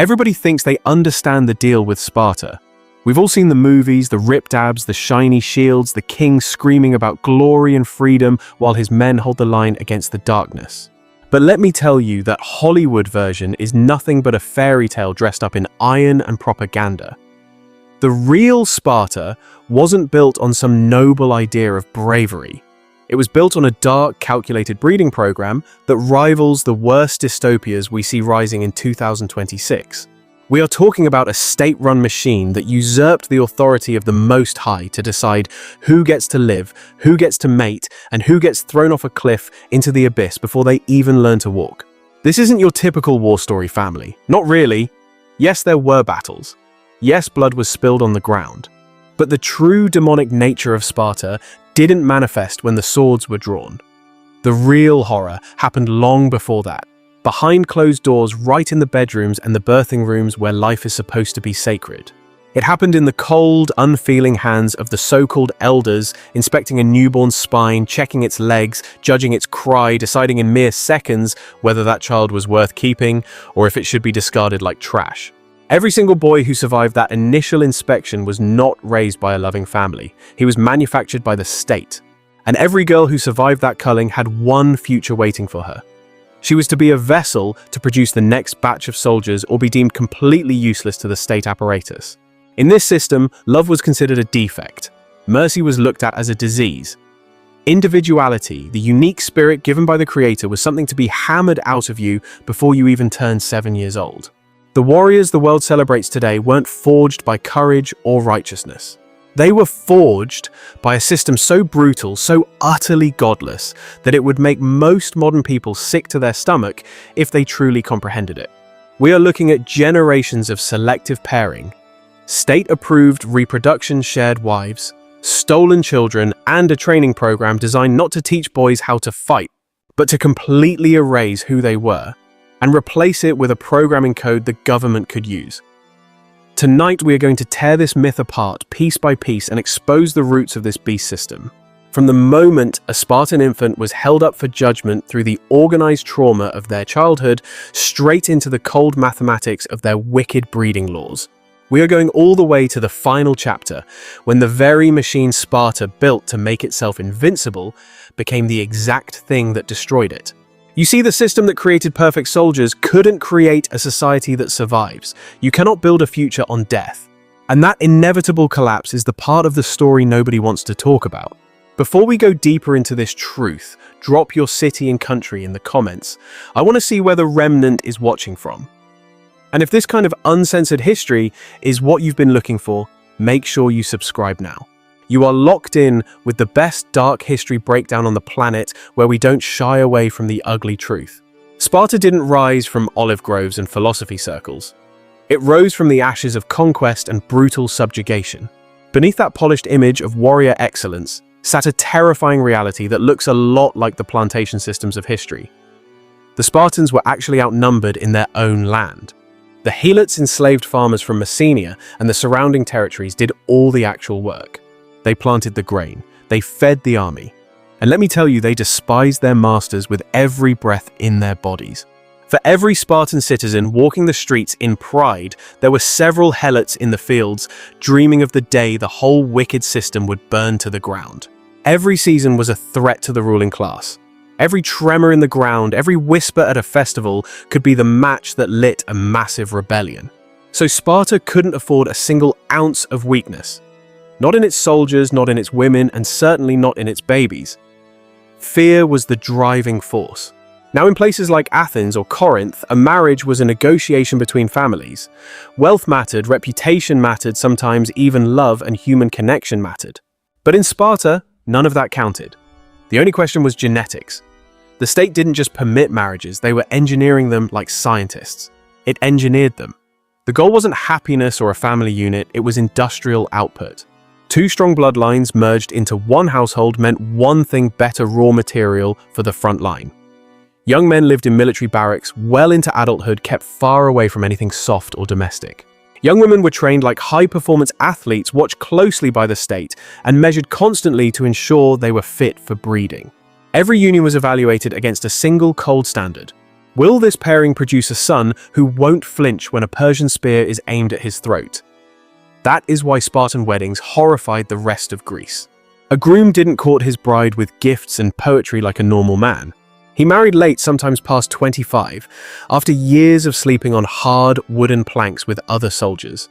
Everybody thinks they understand the deal with Sparta. We've all seen the movies, the ripped abs, the shiny shields, the king screaming about glory and freedom while his men hold the line against the darkness. But let me tell you that Hollywood version is nothing but a fairy tale dressed up in iron and propaganda. The real Sparta wasn't built on some noble idea of bravery. It was built on a dark, calculated breeding program that rivals the worst dystopias we see rising in 2026. We are talking about a state-run machine that usurped the authority of the Most High to decide who gets to live, who gets to mate, and who gets thrown off a cliff into the abyss before they even learn to walk. This isn't your typical war story family. Not really. Yes, there were battles. Yes, blood was spilled on the ground. But the true demonic nature of Sparta didn't manifest when the swords were drawn. The real horror happened long before that. Behind closed doors, right in the bedrooms and the birthing rooms where life is supposed to be sacred. It happened in the cold, unfeeling hands of the so-called elders, inspecting a newborn's spine, checking its legs, judging its cry, deciding in mere seconds whether that child was worth keeping or if it should be discarded like trash. Every single boy who survived that initial inspection was not raised by a loving family. He was manufactured by the state. And every girl who survived that culling had one future waiting for her. She was to be a vessel to produce the next batch of soldiers or be deemed completely useless to the state apparatus. In this system, love was considered a defect. Mercy was looked at as a disease. Individuality, the unique spirit given by the Creator, was something to be hammered out of you before you even turned 7 years old. The warriors the world celebrates today weren't forged by courage or righteousness. They were forged by a system so brutal, so utterly godless, that it would make most modern people sick to their stomach if they truly comprehended it. We are looking at generations of selective pairing, state-approved reproduction, shared wives, stolen children, and a training program designed not to teach boys how to fight, but to completely erase who they were and replace it with a programming code the government could use. Tonight, we are going to tear this myth apart piece by piece and expose the roots of this beast system. From the moment a Spartan infant was held up for judgment through the organized trauma of their childhood, straight into the cold mathematics of their wicked breeding laws. We are going all the way to the final chapter, when the very machine Sparta built to make itself invincible became the exact thing that destroyed it. You see, the system that created perfect soldiers couldn't create a society that survives. You cannot build a future on death. And that inevitable collapse is the part of the story nobody wants to talk about. Before we go deeper into this truth, drop your city and country in the comments. I want to see where the remnant is watching from. And if this kind of uncensored history is what you've been looking for, make sure you subscribe now. You are locked in with the best dark history breakdown on the planet, where we don't shy away from the ugly truth. Sparta didn't rise from olive groves and philosophy circles. It rose from the ashes of conquest and brutal subjugation. Beneath that polished image of warrior excellence sat a terrifying reality that looks a lot like the plantation systems of history. The Spartans were actually outnumbered in their own land. The Helots enslaved farmers from Messenia and the surrounding territories did all the actual work. They planted the grain, they fed the army, and let me tell you, they despised their masters with every breath in their bodies. For every Spartan citizen walking the streets in pride, there were several helots in the fields, dreaming of the day the whole wicked system would burn to the ground. Every season was a threat to the ruling class. Every tremor in the ground, every whisper at a festival could be the match that lit a massive rebellion. So Sparta couldn't afford a single ounce of weakness. Not in its soldiers, not in its women, and certainly not in its babies. Fear was the driving force. Now, in places like Athens or Corinth, a marriage was a negotiation between families. Wealth mattered, reputation mattered, sometimes even love and human connection mattered. But in Sparta, none of that counted. The only question was genetics. The state didn't just permit marriages, they were engineering them like scientists. It engineered them. The goal wasn't happiness or a family unit, it was industrial output. Two strong bloodlines merged into one household meant one thing: better raw material for the front line. Young men lived in military barracks well into adulthood, kept far away from anything soft or domestic. Young women were trained like high-performance athletes, watched closely by the state, and measured constantly to ensure they were fit for breeding. Every union was evaluated against a single cold standard: Will this pairing produce a son who won't flinch when a Persian spear is aimed at his throat? That is why Spartan weddings horrified the rest of Greece. A groom didn't court his bride with gifts and poetry like a normal man. He married late, sometimes past 25, after years of sleeping on hard wooden planks with other soldiers.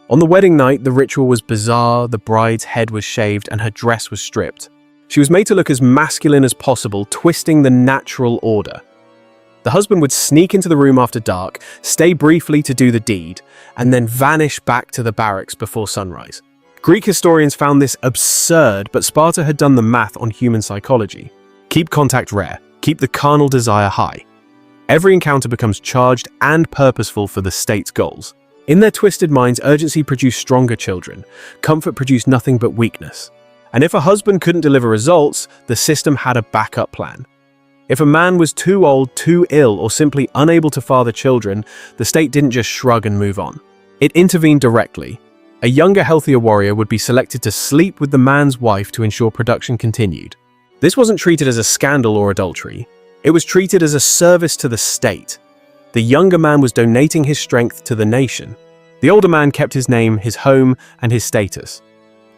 On the wedding night, the ritual was bizarre. The bride's head was shaved and her dress was stripped. She was made to look as masculine as possible, twisting the natural order. The husband would sneak into the room after dark, stay briefly to do the deed, and then vanish back to the barracks before sunrise. Greek historians found this absurd, but Sparta had done the math on human psychology. Keep contact rare, keep the carnal desire high. Every encounter becomes charged and purposeful for the state's goals. In their twisted minds, urgency produced stronger children. Comfort produced nothing but weakness. And if a husband couldn't deliver results, the system had a backup plan. If a man was too old, too ill, or simply unable to father children, the state didn't just shrug and move on. It intervened directly. A younger, healthier warrior would be selected to sleep with the man's wife to ensure production continued. This wasn't treated as a scandal or adultery. It was treated as a service to the state. The younger man was donating his strength to the nation. The older man kept his name, his home, and his status.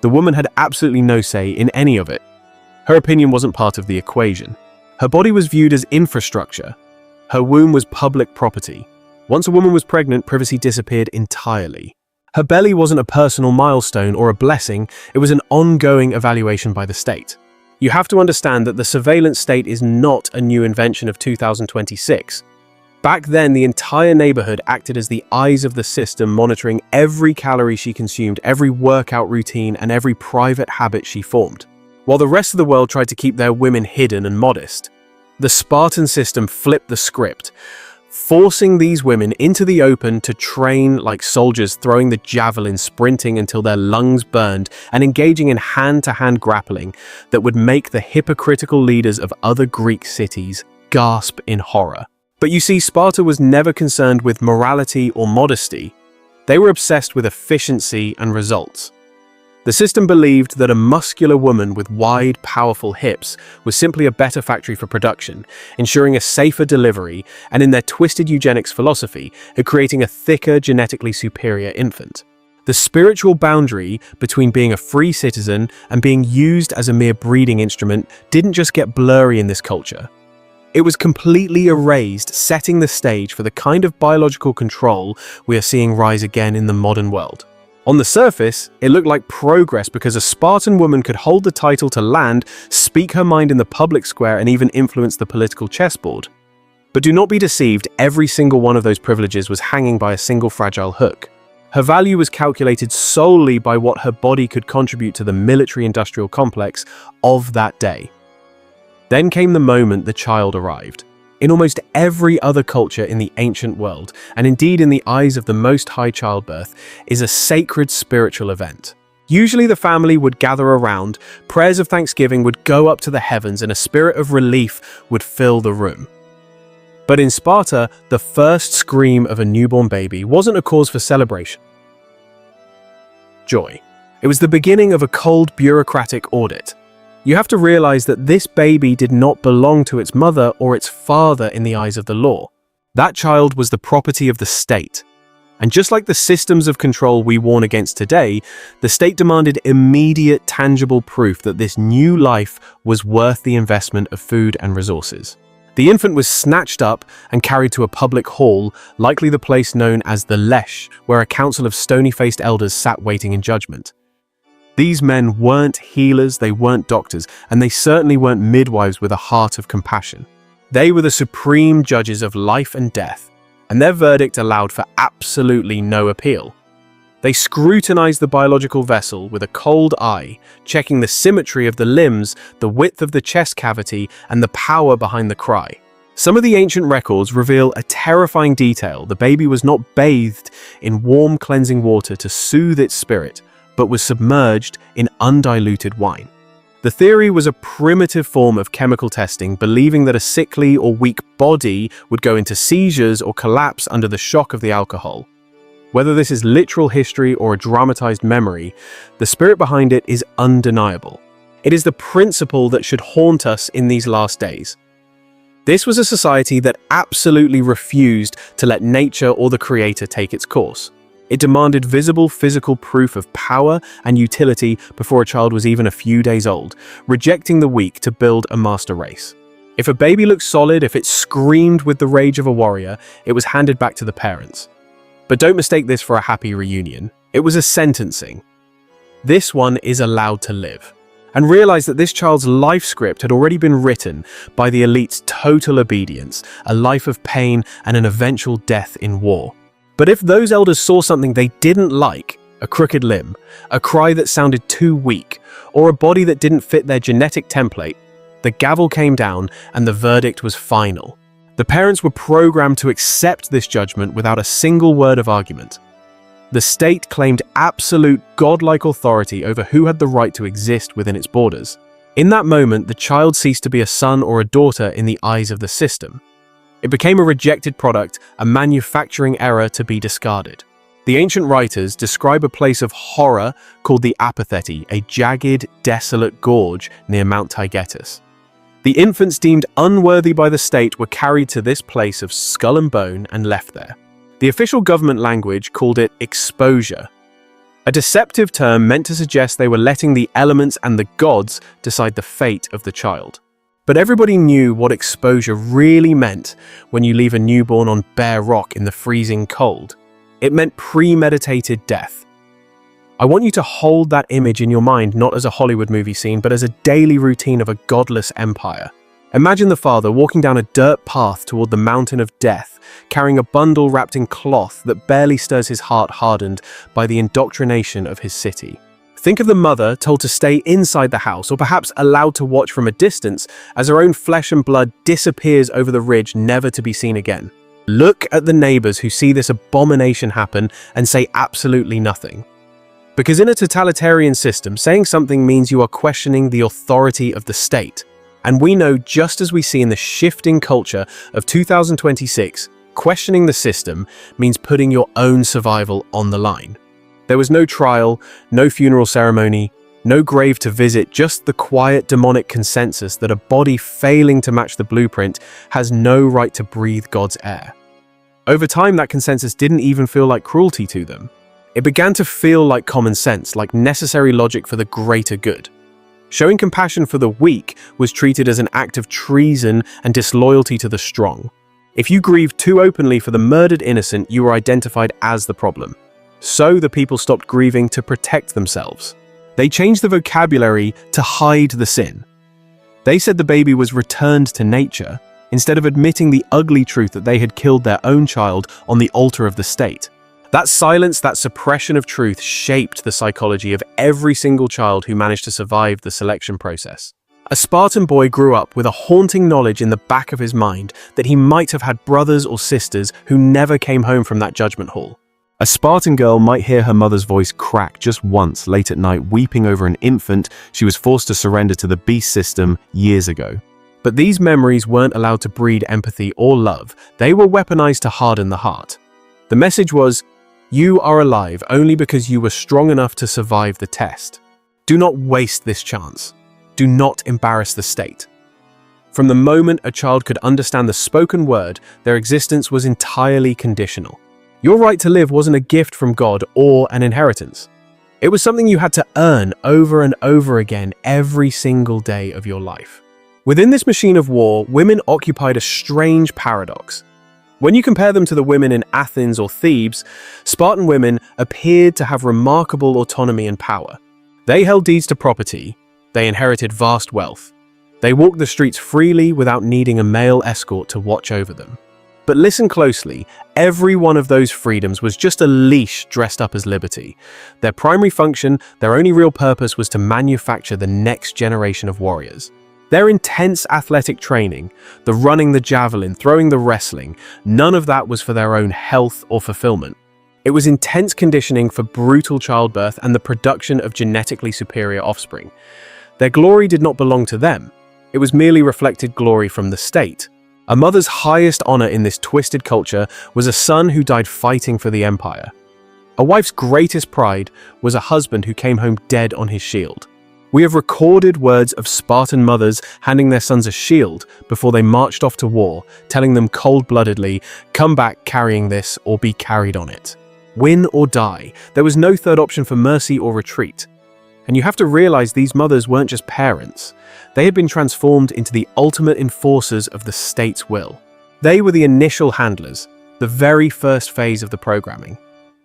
The woman had absolutely no say in any of it. Her opinion wasn't part of the equation. Her body was viewed as infrastructure. Her womb was public property. Once a woman was pregnant, privacy disappeared entirely. Her belly wasn't a personal milestone or a blessing, it was an ongoing evaluation by the state. You have to understand that the surveillance state is not a new invention of 2026. Back then, the entire neighborhood acted as the eyes of the system, monitoring every calorie she consumed, every workout routine, and every private habit she formed. While the rest of the world tried to keep their women hidden and modest, the Spartan system flipped the script, forcing these women into the open to train like soldiers, throwing the javelin, sprinting until their lungs burned, and engaging in hand-to-hand grappling that would make the hypocritical leaders of other Greek cities gasp in horror. But you see, Sparta was never concerned with morality or modesty. They were obsessed with efficiency and results. The system believed that a muscular woman with wide, powerful hips was simply a better factory for production, ensuring a safer delivery, and in their twisted eugenics philosophy, creating a thicker, genetically superior infant. The spiritual boundary between being a free citizen and being used as a mere breeding instrument didn't just get blurry in this culture. It was completely erased, setting the stage for the kind of biological control we are seeing rise again in the modern world. On the surface, it looked like progress because a Spartan woman could hold the title to land, speak her mind in the public square, and even influence the political chessboard. But do not be deceived, every single one of those privileges was hanging by a single fragile hook. Her value was calculated solely by what her body could contribute to the military-industrial complex of that day. Then came the moment the child arrived. In almost every other culture in the ancient world, and indeed in the eyes of the Most High, childbirth is a sacred spiritual event. Usually the family would gather around, prayers of thanksgiving would go up to the heavens, and a spirit of relief would fill the room. But in Sparta, the first scream of a newborn baby wasn't a cause for celebration. Joy. It was the beginning of a cold bureaucratic audit. You have to realize that this baby did not belong to its mother or its father in the eyes of the law. That child was the property of the state. And just like the systems of control we warn against today, the state demanded immediate, tangible proof that this new life was worth the investment of food and resources. The infant was snatched up and carried to a public hall, likely the place known as the Lesh, where a council of stony-faced elders sat waiting in judgment. These men weren't healers, they weren't doctors, and they certainly weren't midwives with a heart of compassion. They were the supreme judges of life and death, and their verdict allowed for absolutely no appeal. They scrutinized the biological vessel with a cold eye, checking the symmetry of the limbs, the width of the chest cavity, and the power behind the cry. Some of the ancient records reveal a terrifying detail. The baby was not bathed in warm, cleansing water to soothe its spirit, but was submerged in undiluted wine. The theory was a primitive form of chemical testing, believing that a sickly or weak body would go into seizures or collapse under the shock of the alcohol. Whether this is literal history or a dramatized memory, the spirit behind it is undeniable. It is the principle that should haunt us in these last days. This was a society that absolutely refused to let nature or the creator take its course. It demanded visible physical proof of power and utility before a child was even a few days old, rejecting the weak to build a master race. If a baby looked solid, if it screamed with the rage of a warrior, it was handed back to the parents. But don't mistake this for a happy reunion. It was a sentencing. This one is allowed to live. And realize that this child's life script had already been written by the elite's total obedience, a life of pain and an eventual death in war. But if those elders saw something they didn't like, a crooked limb, a cry that sounded too weak, or a body that didn't fit their genetic template, the gavel came down and the verdict was final. The parents were programmed to accept this judgment without a single word of argument. The state claimed absolute godlike authority over who had the right to exist within its borders. In that moment, the child ceased to be a son or a daughter in the eyes of the system. It became a rejected product, a manufacturing error to be discarded. The ancient writers describe a place of horror called the Apathetes, a jagged, desolate gorge near Mount Taygetus. The infants deemed unworthy by the state were carried to this place of skull and bone and left there. The official government language called it exposure, a deceptive term meant to suggest they were letting the elements and the gods decide the fate of the child. But everybody knew what exposure really meant when you leave a newborn on bare rock in the freezing cold. It meant premeditated death. I want you to hold that image in your mind not as a Hollywood movie scene, but as a daily routine of a godless empire. Imagine the father walking down a dirt path toward the mountain of death, carrying a bundle wrapped in cloth that barely stirs his heart, hardened by the indoctrination of his city. Think of the mother told to stay inside the house, or perhaps allowed to watch from a distance as her own flesh and blood disappears over the ridge, never to be seen again. Look at the neighbors who see this abomination happen and say absolutely nothing. Because in a totalitarian system, saying something means you are questioning the authority of the state. And we know, just as we see in the shifting culture of 2026, questioning the system means putting your own survival on the line. There was no trial, no funeral ceremony, no grave to visit, just the quiet demonic consensus that a body failing to match the blueprint has no right to breathe God's air. Over time, that consensus didn't even feel like cruelty to them. It began to feel like common sense, like necessary logic for the greater good. Showing compassion for the weak was treated as an act of treason and disloyalty to the strong. If you grieved too openly for the murdered innocent, you were identified as the problem. So the people stopped grieving to protect themselves. They changed the vocabulary to hide the sin. They said the baby was returned to nature, instead of admitting the ugly truth that they had killed their own child on the altar of the state. That silence, that suppression of truth, shaped the psychology of every single child who managed to survive the selection process. A Spartan boy grew up with a haunting knowledge in the back of his mind that he might have had brothers or sisters who never came home from that judgment hall. A Spartan girl might hear her mother's voice crack just once late at night, weeping over an infant she was forced to surrender to the beast system years ago. But these memories weren't allowed to breed empathy or love. They were weaponized to harden the heart. The message was, you are alive only because you were strong enough to survive the test. Do not waste this chance. Do not embarrass the state. From the moment a child could understand the spoken word, their existence was entirely conditional. Your right to live wasn't a gift from God or an inheritance. It was something you had to earn over and over again every single day of your life. Within this machine of war, women occupied a strange paradox. When you compare them to the women in Athens or Thebes, Spartan women appeared to have remarkable autonomy and power. They held deeds to property, they inherited vast wealth. They walked the streets freely without needing a male escort to watch over them. But listen closely, every one of those freedoms was just a leash dressed up as liberty. Their primary function, their only real purpose, was to manufacture the next generation of warriors. Their intense athletic training, the running the javelin, throwing the wrestling, none of that was for their own health or fulfillment. It was intense conditioning for brutal childbirth and the production of genetically superior offspring. Their glory did not belong to them. It was merely reflected glory from the state. A mother's highest honor in this twisted culture was a son who died fighting for the empire. A wife's greatest pride was a husband who came home dead on his shield. We have recorded words of Spartan mothers handing their sons a shield before they marched off to war, telling them cold-bloodedly, "Come back carrying this or be carried on it." Win or die. There was no third option for mercy or retreat. And you have to realize these mothers weren't just parents. They had been transformed into the ultimate enforcers of the state's will. They were the initial handlers, the very first phase of the programming.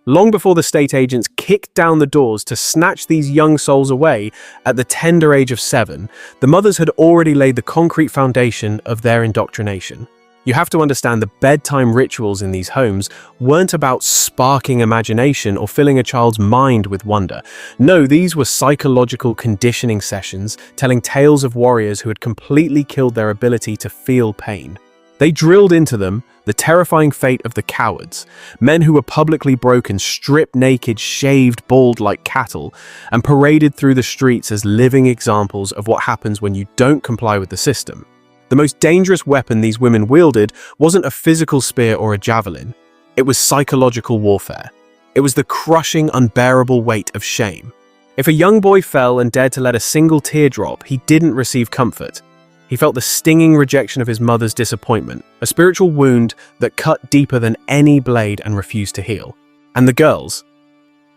Long before the state agents kicked down the doors to snatch these young souls away at the tender age of 7, the mothers had already laid the concrete foundation of their indoctrination. You have to understand the bedtime rituals in these homes weren't about sparking imagination or filling a child's mind with wonder. No, these were psychological conditioning sessions telling tales of warriors who had completely killed their ability to feel pain. They drilled into them the terrifying fate of the cowards, men who were publicly broken, stripped naked, shaved bald like cattle, and paraded through the streets as living examples of what happens when you don't comply with the system. The most dangerous weapon these women wielded wasn't a physical spear or a javelin. It was psychological warfare. It was the crushing, unbearable weight of shame. If a young boy fell and dared to let a single tear drop, he didn't receive comfort. He felt the stinging rejection of his mother's disappointment, a spiritual wound that cut deeper than any blade and refused to heal. And the girls?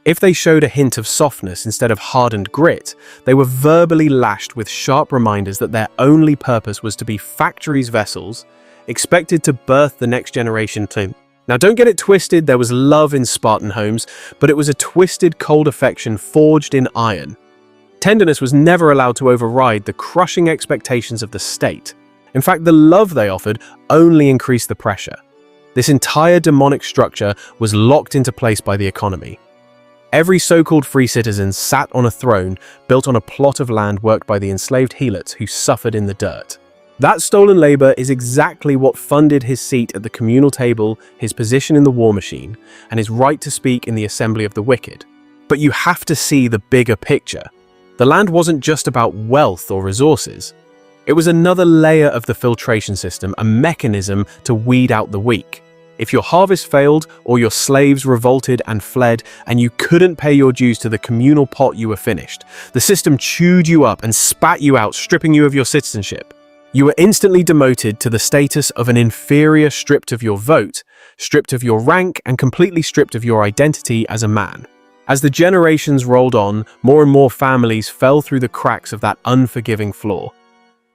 If they showed a hint of softness instead of hardened grit, they were verbally lashed with sharp reminders that their only purpose was to be factories' vessels, expected to birth the next generation too. Now don't get it twisted, there was love in Spartan homes, but it was a twisted, cold affection forged in iron. Tenderness was never allowed to override the crushing expectations of the state. In fact, the love they offered only increased the pressure. This entire demonic structure was locked into place by the economy. Every so-called free citizen sat on a throne built on a plot of land worked by the enslaved helots who suffered in the dirt. That stolen labor is exactly what funded his seat at the communal table, his position in the war machine, and his right to speak in the assembly of the wicked. But you have to see the bigger picture. The land wasn't just about wealth or resources. It was another layer of the filtration system, a mechanism to weed out the weak. If your harvest failed, or your slaves revolted and fled, and you couldn't pay your dues to the communal pot, you were finished. The system chewed you up and spat you out, stripping you of your citizenship. You were instantly demoted to the status of an inferior, stripped of your vote, stripped of your rank, and completely stripped of your identity as a man. As the generations rolled on, more and more families fell through the cracks of that unforgiving floor.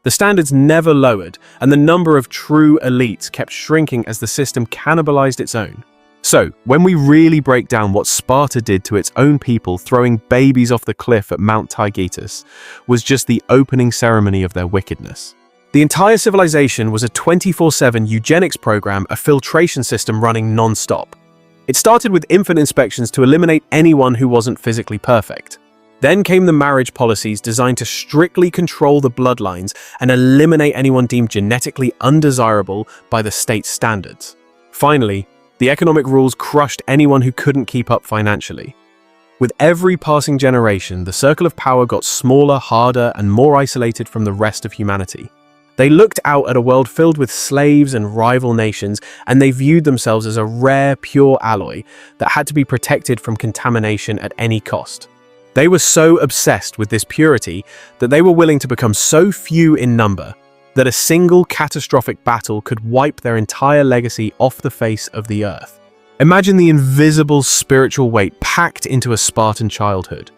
The standards never lowered, and the number of true elites kept shrinking as the system cannibalized its own. So, when we really break down what Sparta did to its own people, throwing babies off the cliff at Mount Taygetus was just the opening ceremony of their wickedness. The entire civilization was a 24/7 eugenics program, a filtration system running non-stop. It started with infant inspections to eliminate anyone who wasn't physically perfect. Then came the marriage policies designed to strictly control the bloodlines and eliminate anyone deemed genetically undesirable by the state's standards. Finally, the economic rules crushed anyone who couldn't keep up financially. With every passing generation, the circle of power got smaller, harder, and more isolated from the rest of humanity. They looked out at a world filled with slaves and rival nations, and they viewed themselves as a rare, pure alloy that had to be protected from contamination at any cost. They were so obsessed with this purity that they were willing to become so few in number that a single catastrophic battle could wipe their entire legacy off the face of the earth. Imagine the invisible spiritual weight packed into a Spartan childhood.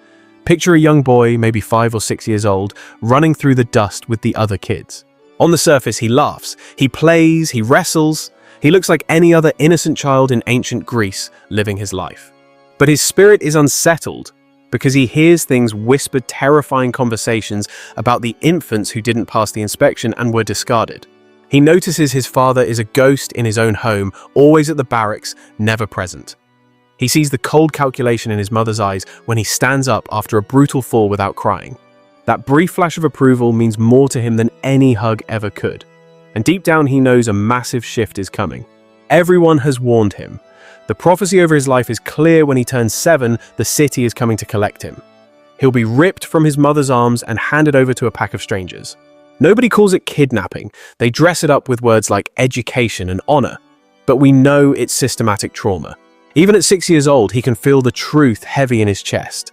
Picture a young boy, maybe 5 or 6 years old, running through the dust with the other kids. On the surface, he laughs, he plays, he wrestles. He looks like any other innocent child in ancient Greece living his life. But his spirit is unsettled because he hears things whispered, terrifying conversations about the infants who didn't pass the inspection and were discarded. He notices his father is a ghost in his own home, always at the barracks, never present. He sees the cold calculation in his mother's eyes when he stands up after a brutal fall without crying. That brief flash of approval means more to him than any hug ever could. And deep down he knows a massive shift is coming. Everyone has warned him. The prophecy over his life is clear. When he turns 7, the city is coming to collect him. He'll be ripped from his mother's arms and handed over to a pack of strangers. Nobody calls it kidnapping. They dress it up with words like education and honor. But we know it's systematic trauma. Even at 6 years old, he can feel the truth heavy in his chest.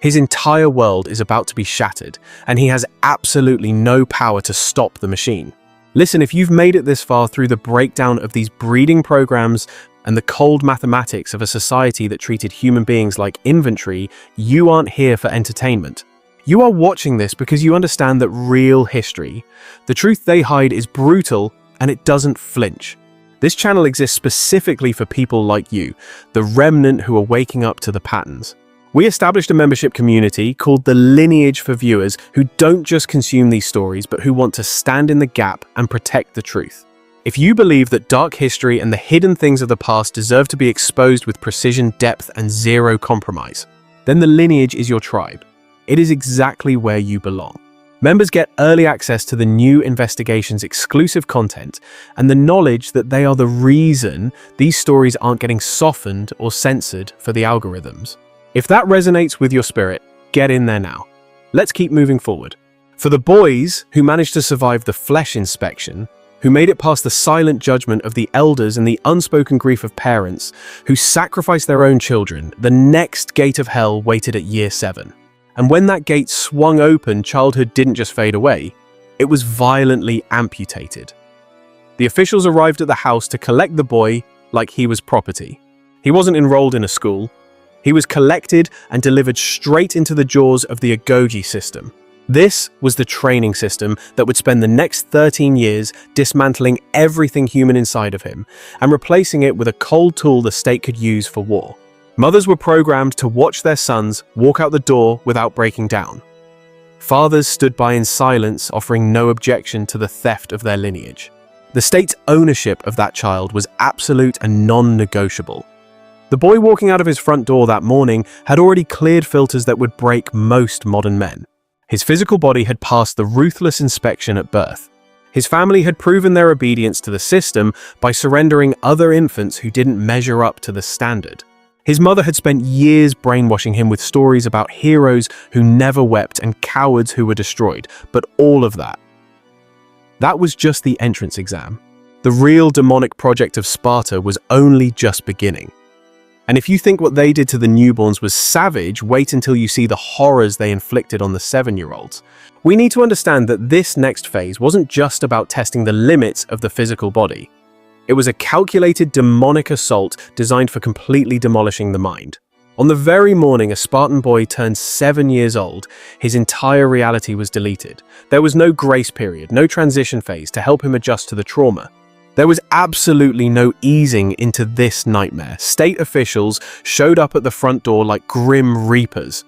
His entire world is about to be shattered, and he has absolutely no power to stop the machine. Listen, if you've made it this far through the breakdown of these breeding programs and the cold mathematics of a society that treated human beings like inventory, you aren't here for entertainment. You are watching this because you understand that real history, the truth they hide, is brutal and it doesn't flinch. This channel exists specifically for people like you, the remnant who are waking up to the patterns. We established a membership community called The Lineage for viewers who don't just consume these stories, but who want to stand in the gap and protect the truth. If you believe that dark history and the hidden things of the past deserve to be exposed with precision, depth, and zero compromise, then The Lineage is your tribe. It is exactly where you belong. Members get early access to the new investigation's exclusive content and the knowledge that they are the reason these stories aren't getting softened or censored for the algorithms. If that resonates with your spirit, get in there now. Let's keep moving forward. For the boys who managed to survive the flesh inspection, who made it past the silent judgment of the elders and the unspoken grief of parents, who sacrificed their own children, the next gate of hell waited at year 7. And when that gate swung open, childhood didn't just fade away, it was violently amputated. The officials arrived at the house to collect the boy like he was property. He wasn't enrolled in a school. He was collected and delivered straight into the jaws of the Agoge system. This was the training system that would spend the next 13 years dismantling everything human inside of him and replacing it with a cold tool the state could use for war. Mothers were programmed to watch their sons walk out the door without breaking down. Fathers stood by in silence, offering no objection to the theft of their lineage. The state's ownership of that child was absolute and non-negotiable. The boy walking out of his front door that morning had already cleared filters that would break most modern men. His physical body had passed the ruthless inspection at birth. His family had proven their obedience to the system by surrendering other infants who didn't measure up to the standard. His mother had spent years brainwashing him with stories about heroes who never wept and cowards who were destroyed, but all of that was just the entrance exam. The real demonic project of Sparta was only just beginning. And if you think what they did to the newborns was savage, wait until you see the horrors they inflicted on the 7-year-olds. We need to understand that this next phase wasn't just about testing the limits of the physical body. It was a calculated demonic assault designed for completely demolishing the mind. On the very morning a Spartan boy turned 7 years old, his entire reality was deleted. There was no grace period, no transition phase to help him adjust to the trauma. There was absolutely no easing into this nightmare. State officials showed up at the front door like grim reapers.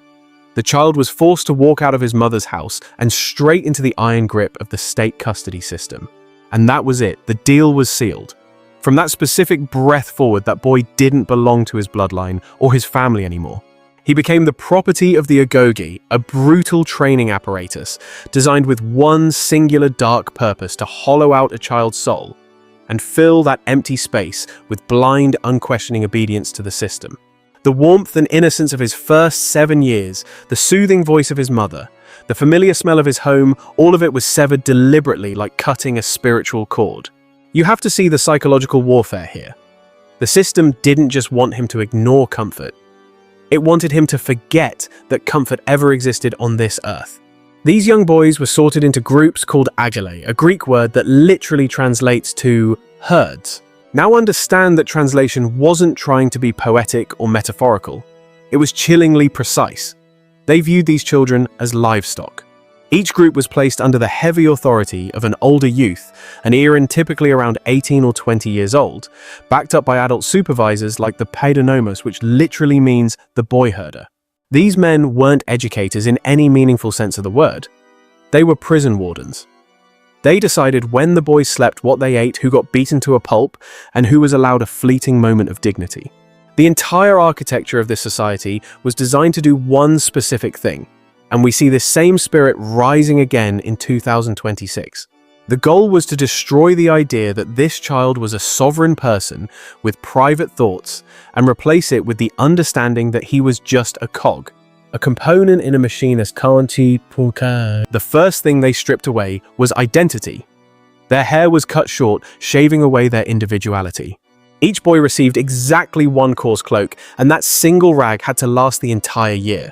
The child was forced to walk out of his mother's house and straight into the iron grip of the state custody system. And that was it. The deal was sealed. From that specific breath forward, that boy didn't belong to his bloodline or his family anymore. He became the property of the Agoge, a brutal training apparatus designed with one singular dark purpose: to hollow out a child's soul and fill that empty space with blind, unquestioning obedience to the system. The warmth and innocence of his first 7 years, the soothing voice of his mother, the familiar smell of his home, all of it was severed deliberately like cutting a spiritual cord. You have to see the psychological warfare here. The system didn't just want him to ignore comfort. It wanted him to forget that comfort ever existed on this earth. These young boys were sorted into groups called agile, a Greek word that literally translates to herds. Now understand that translation wasn't trying to be poetic or metaphorical. It was chillingly precise. They viewed these children as livestock. Each group was placed under the heavy authority of an older youth, an Erin typically around 18 or 20 years old, backed up by adult supervisors like the paidonomos, which literally means the boy herder. These men weren't educators in any meaningful sense of the word. They were prison wardens. They decided when the boys slept, what they ate, who got beaten to a pulp, and who was allowed a fleeting moment of dignity. The entire architecture of this society was designed to do one specific thing, and we see this same spirit rising again in 2026. The goal was to destroy the idea that this child was a sovereign person with private thoughts and replace it with the understanding that he was just a cog, a component in a machine as kanti pulka. The first thing they stripped away was identity. Their hair was cut short, shaving away their individuality. Each boy received exactly one coarse cloak, and that single rag had to last the entire year.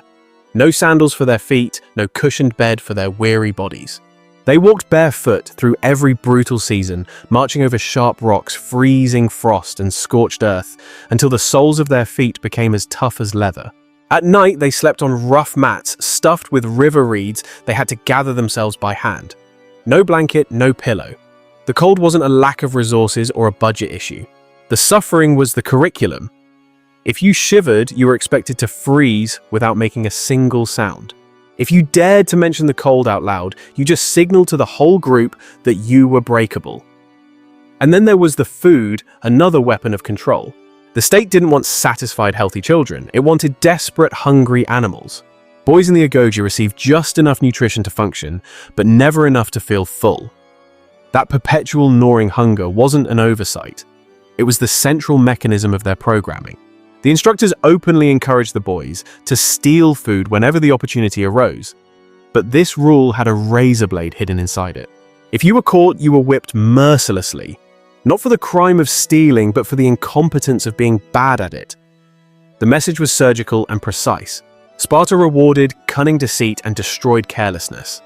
No sandals for their feet, no cushioned bed for their weary bodies. They walked barefoot through every brutal season, marching over sharp rocks, freezing frost and scorched earth, until the soles of their feet became as tough as leather. At night, they slept on rough mats stuffed with river reeds they had to gather themselves by hand. No blanket, no pillow. The cold wasn't a lack of resources or a budget issue. The suffering was the curriculum. If you shivered, you were expected to freeze without making a single sound. If you dared to mention the cold out loud, you just signaled to the whole group that you were breakable. And then there was the food, another weapon of control. The state didn't want satisfied, healthy children. It wanted desperate, hungry animals. Boys in the Agoge received just enough nutrition to function, but never enough to feel full. That perpetual gnawing hunger wasn't an oversight. It was the central mechanism of their programming. The instructors openly encouraged the boys to steal food whenever the opportunity arose. But this rule had a razor blade hidden inside it. If you were caught, you were whipped mercilessly. Not for the crime of stealing, but for the incompetence of being bad at it. The message was surgical and precise. Sparta rewarded cunning deceit and destroyed carelessness.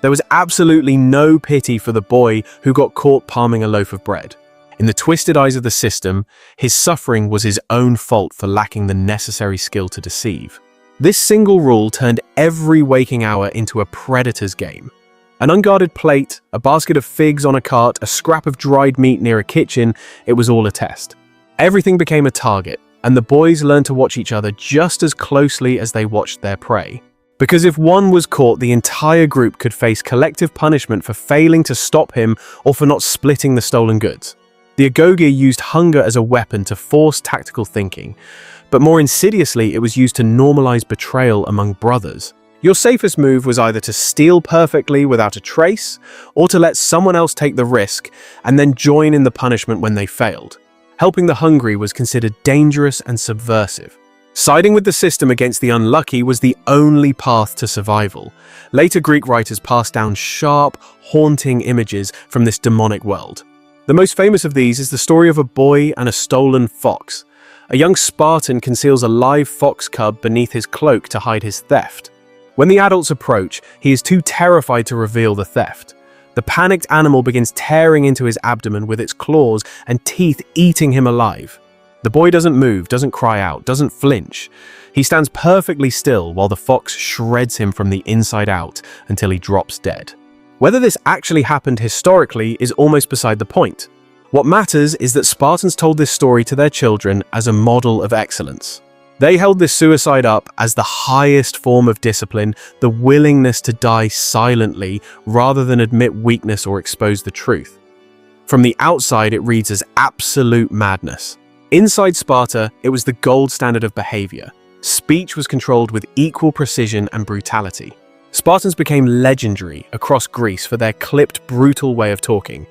There was absolutely no pity for the boy who got caught palming a loaf of bread. In the twisted eyes of the system, his suffering was his own fault for lacking the necessary skill to deceive. This single rule turned every waking hour into a predator's game. An unguarded plate, a basket of figs on a cart, a scrap of dried meat near a kitchen, it was all a test. Everything became a target, and the boys learned to watch each other just as closely as they watched their prey. Because if one was caught, the entire group could face collective punishment for failing to stop him or for not splitting the stolen goods. The Agoge used hunger as a weapon to force tactical thinking, but more insidiously, it was used to normalize betrayal among brothers. Your safest move was either to steal perfectly without a trace, or to let someone else take the risk and then join in the punishment when they failed. Helping the hungry was considered dangerous and subversive. Siding with the system against the unlucky was the only path to survival. Later Greek writers passed down sharp, haunting images from this demonic world. The most famous of these is the story of a boy and a stolen fox. A young Spartan conceals a live fox cub beneath his cloak to hide his theft. When the adults approach, he is too terrified to reveal the theft. The panicked animal begins tearing into his abdomen with its claws and teeth, eating him alive. The boy doesn't move, doesn't cry out, doesn't flinch. He stands perfectly still while the fox shreds him from the inside out until he drops dead. Whether this actually happened historically is almost beside the point. What matters is that Spartans told this story to their children as a model of excellence. They held this suicide up as the highest form of discipline, the willingness to die silently rather than admit weakness or expose the truth. From the outside, it reads as absolute madness. Inside Sparta, it was the gold standard of behavior. Speech was controlled with equal precision and brutality. Spartans became legendary across Greece for their clipped, brutal way of talking.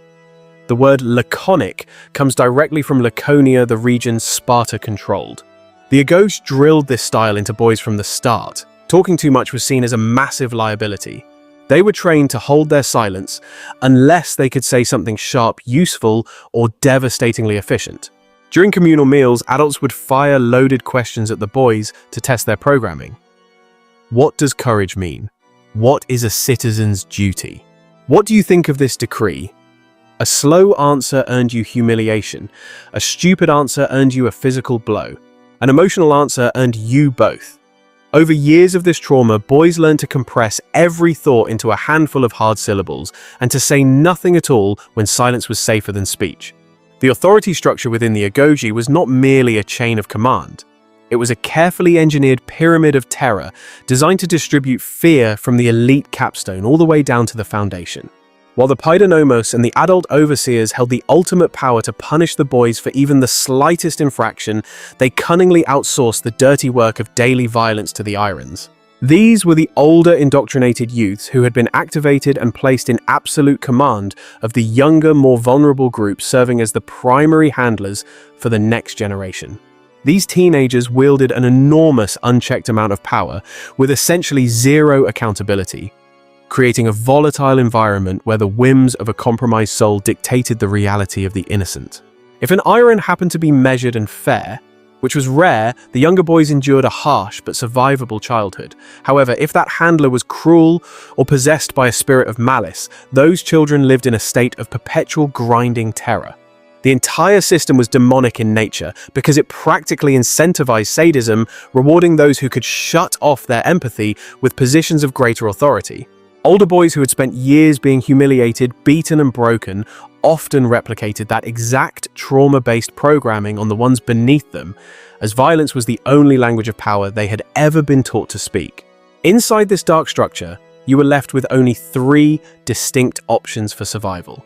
The word laconic comes directly from Laconia, the region Sparta controlled. The Agoge drilled this style into boys from the start. Talking too much was seen as a massive liability. They were trained to hold their silence unless they could say something sharp, useful, or devastatingly efficient. During communal meals, adults would fire loaded questions at the boys to test their programming. What does courage mean? What is a citizen's duty? What do you think of this decree? A slow answer earned you humiliation. A stupid answer earned you a physical blow. An emotional answer earned you both. Over years of this trauma, boys learned to compress every thought into a handful of hard syllables and to say nothing at all when silence was safer than speech. The authority structure within the Agoge was not merely a chain of command. It was a carefully engineered pyramid of terror designed to distribute fear from the elite capstone all the way down to the foundation. While the Paidonomos and the adult overseers held the ultimate power to punish the boys for even the slightest infraction, they cunningly outsourced the dirty work of daily violence to the Irons. These were the older indoctrinated youths who had been activated and placed in absolute command of the younger, more vulnerable group, serving as the primary handlers for the next generation. These teenagers wielded an enormous unchecked amount of power with essentially zero accountability, creating a volatile environment where the whims of a compromised soul dictated the reality of the innocent. If an iron happened to be measured and fair, which was rare. The younger boys endured a harsh but survivable childhood. However, if that handler was cruel or possessed by a spirit of malice, those children lived in a state of perpetual grinding terror. The entire system was demonic in nature because it practically incentivized sadism, rewarding those who could shut off their empathy with positions of greater authority. Older boys who had spent years being humiliated, beaten, and broken often replicated that exact trauma-based programming on the ones beneath them, as violence was the only language of power they had ever been taught to speak. Inside this dark structure, you were left with only 3 distinct options for survival.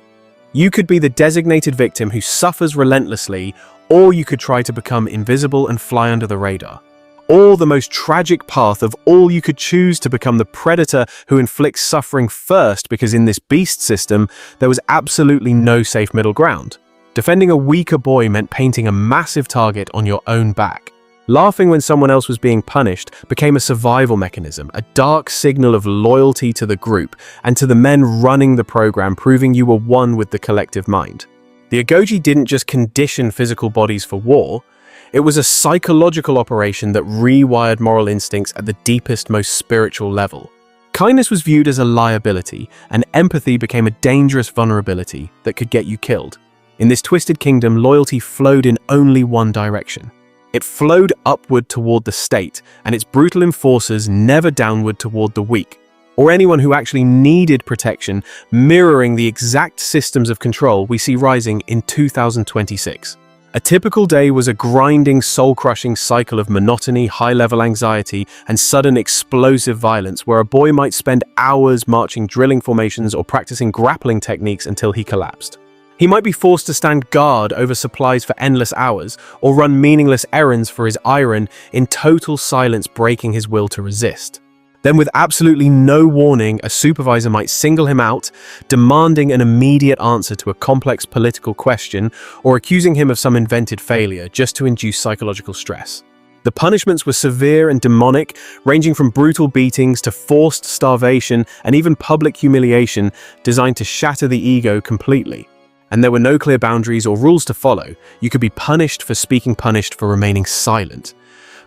You could be the designated victim who suffers relentlessly, or you could try to become invisible and fly under the radar. Or the most tragic path of all, you could choose to become the predator who inflicts suffering first, because in this beast system, there was absolutely no safe middle ground. Defending a weaker boy meant painting a massive target on your own back. Laughing when someone else was being punished became a survival mechanism, a dark signal of loyalty to the group and to the men running the program, proving you were one with the collective mind. The Agoge didn't just condition physical bodies for war. It was a psychological operation that rewired moral instincts at the deepest, most spiritual level. Kindness was viewed as a liability, and empathy became a dangerous vulnerability that could get you killed. In this twisted kingdom, loyalty flowed in only one direction. It flowed upward toward the state, and its brutal enforcers never downward toward the weak, or anyone who actually needed protection, mirroring the exact systems of control we see rising in 2026. A typical day was a grinding, soul-crushing cycle of monotony, high-level anxiety, and sudden explosive violence, where a boy might spend hours marching drilling formations or practicing grappling techniques until he collapsed. He might be forced to stand guard over supplies for endless hours, or run meaningless errands for his iron in total silence, breaking his will to resist. Then, with absolutely no warning, a supervisor might single him out, demanding an immediate answer to a complex political question, or accusing him of some invented failure just to induce psychological stress. The punishments were severe and demonic, ranging from brutal beatings to forced starvation and even public humiliation, designed to shatter the ego completely. And there were no clear boundaries or rules to follow. You could be punished for speaking, punished for remaining silent,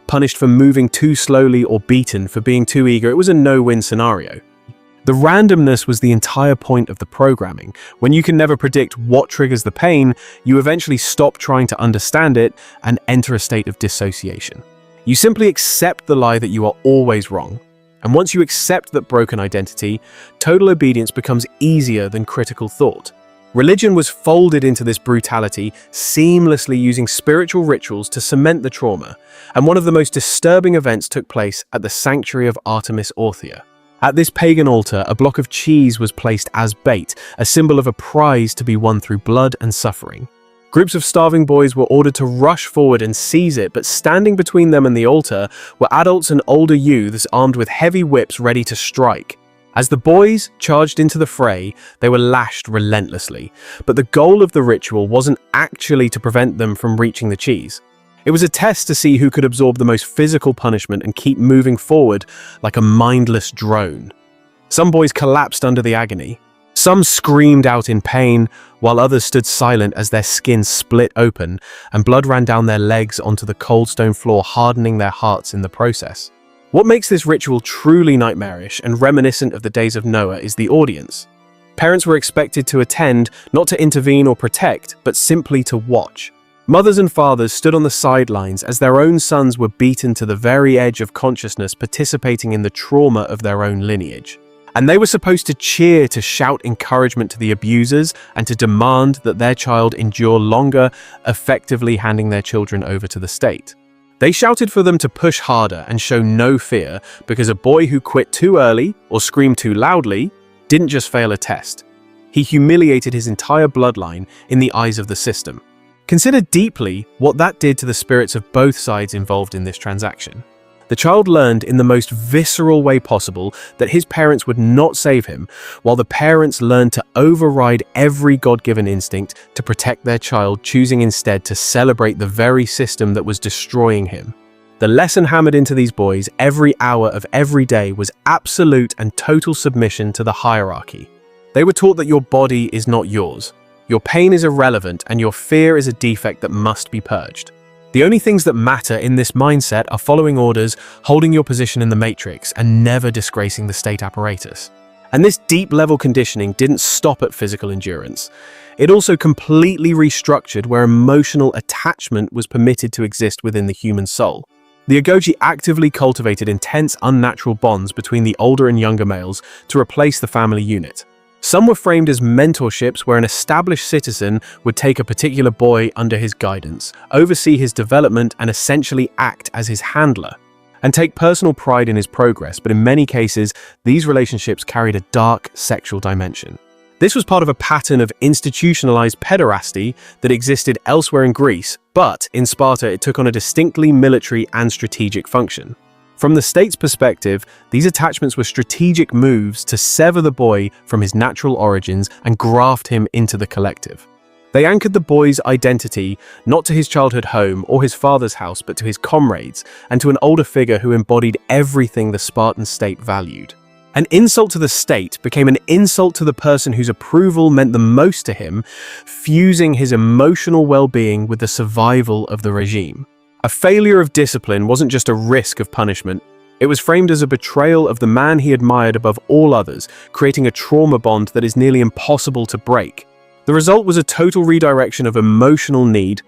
punished for moving too slowly, or beaten for being too eager. It was a no-win scenario. The randomness was the entire point of the programming. When you can never predict what triggers the pain, you eventually stop trying to understand it and enter a state of dissociation. You simply accept the lie that you are always wrong. And once you accept that broken identity, total obedience becomes easier than critical thought. Religion was folded into this brutality, seamlessly using spiritual rituals to cement the trauma, and one of the most disturbing events took place at the sanctuary of Artemis Orthia. At this pagan altar, a block of cheese was placed as bait, a symbol of a prize to be won through blood and suffering. Groups of starving boys were ordered to rush forward and seize it, but standing between them and the altar were adults and older youths armed with heavy whips ready to strike. As the boys charged into the fray, they were lashed relentlessly, but the goal of the ritual wasn't actually to prevent them from reaching the cheese. It was a test to see who could absorb the most physical punishment and keep moving forward like a mindless drone. Some boys collapsed under the agony. Some screamed out in pain, while others stood silent as their skin split open and blood ran down their legs onto the cold stone floor, hardening their hearts in the process. What makes this ritual truly nightmarish and reminiscent of the days of Noah is the audience. Parents were expected to attend, not to intervene or protect, but simply to watch. Mothers and fathers stood on the sidelines as their own sons were beaten to the very edge of consciousness, participating in the trauma of their own lineage. And they were supposed to cheer, to shout encouragement to the abusers, and to demand that their child endure longer, effectively handing their children over to the state. They shouted for them to push harder and show no fear, because a boy who quit too early or screamed too loudly didn't just fail a test. He humiliated his entire bloodline in the eyes of the system. Consider deeply what that did to the spirits of both sides involved in this transaction. The child learned in the most visceral way possible that his parents would not save him, while the parents learned to override every God-given instinct to protect their child, choosing instead to celebrate the very system that was destroying him. The lesson hammered into these boys every hour of every day was absolute and total submission to the hierarchy. They were taught that your body is not yours, your pain is irrelevant, and your fear is a defect that must be purged. The only things that matter in this mindset are following orders, holding your position in the matrix, and never disgracing the state apparatus. And this deep-level conditioning didn't stop at physical endurance. It also completely restructured where emotional attachment was permitted to exist within the human soul. The Agoge actively cultivated intense, unnatural bonds between the older and younger males to replace the family unit. Some were framed as mentorships where an established citizen would take a particular boy under his guidance, oversee his development, and essentially act as his handler, and take personal pride in his progress, but in many cases, these relationships carried a dark sexual dimension. This was part of a pattern of institutionalized pederasty that existed elsewhere in Greece, but in Sparta it took on a distinctly military and strategic function. From the state's perspective, these attachments were strategic moves to sever the boy from his natural origins and graft him into the collective. They anchored the boy's identity not to his childhood home or his father's house, but to his comrades and to an older figure who embodied everything the Spartan state valued. An insult to the state became an insult to the person whose approval meant the most to him, fusing his emotional well-being with the survival of the regime. A failure of discipline wasn't just a risk of punishment, it was framed as a betrayal of the man he admired above all others, creating a trauma bond that is nearly impossible to break. The result was a total redirection of emotional need,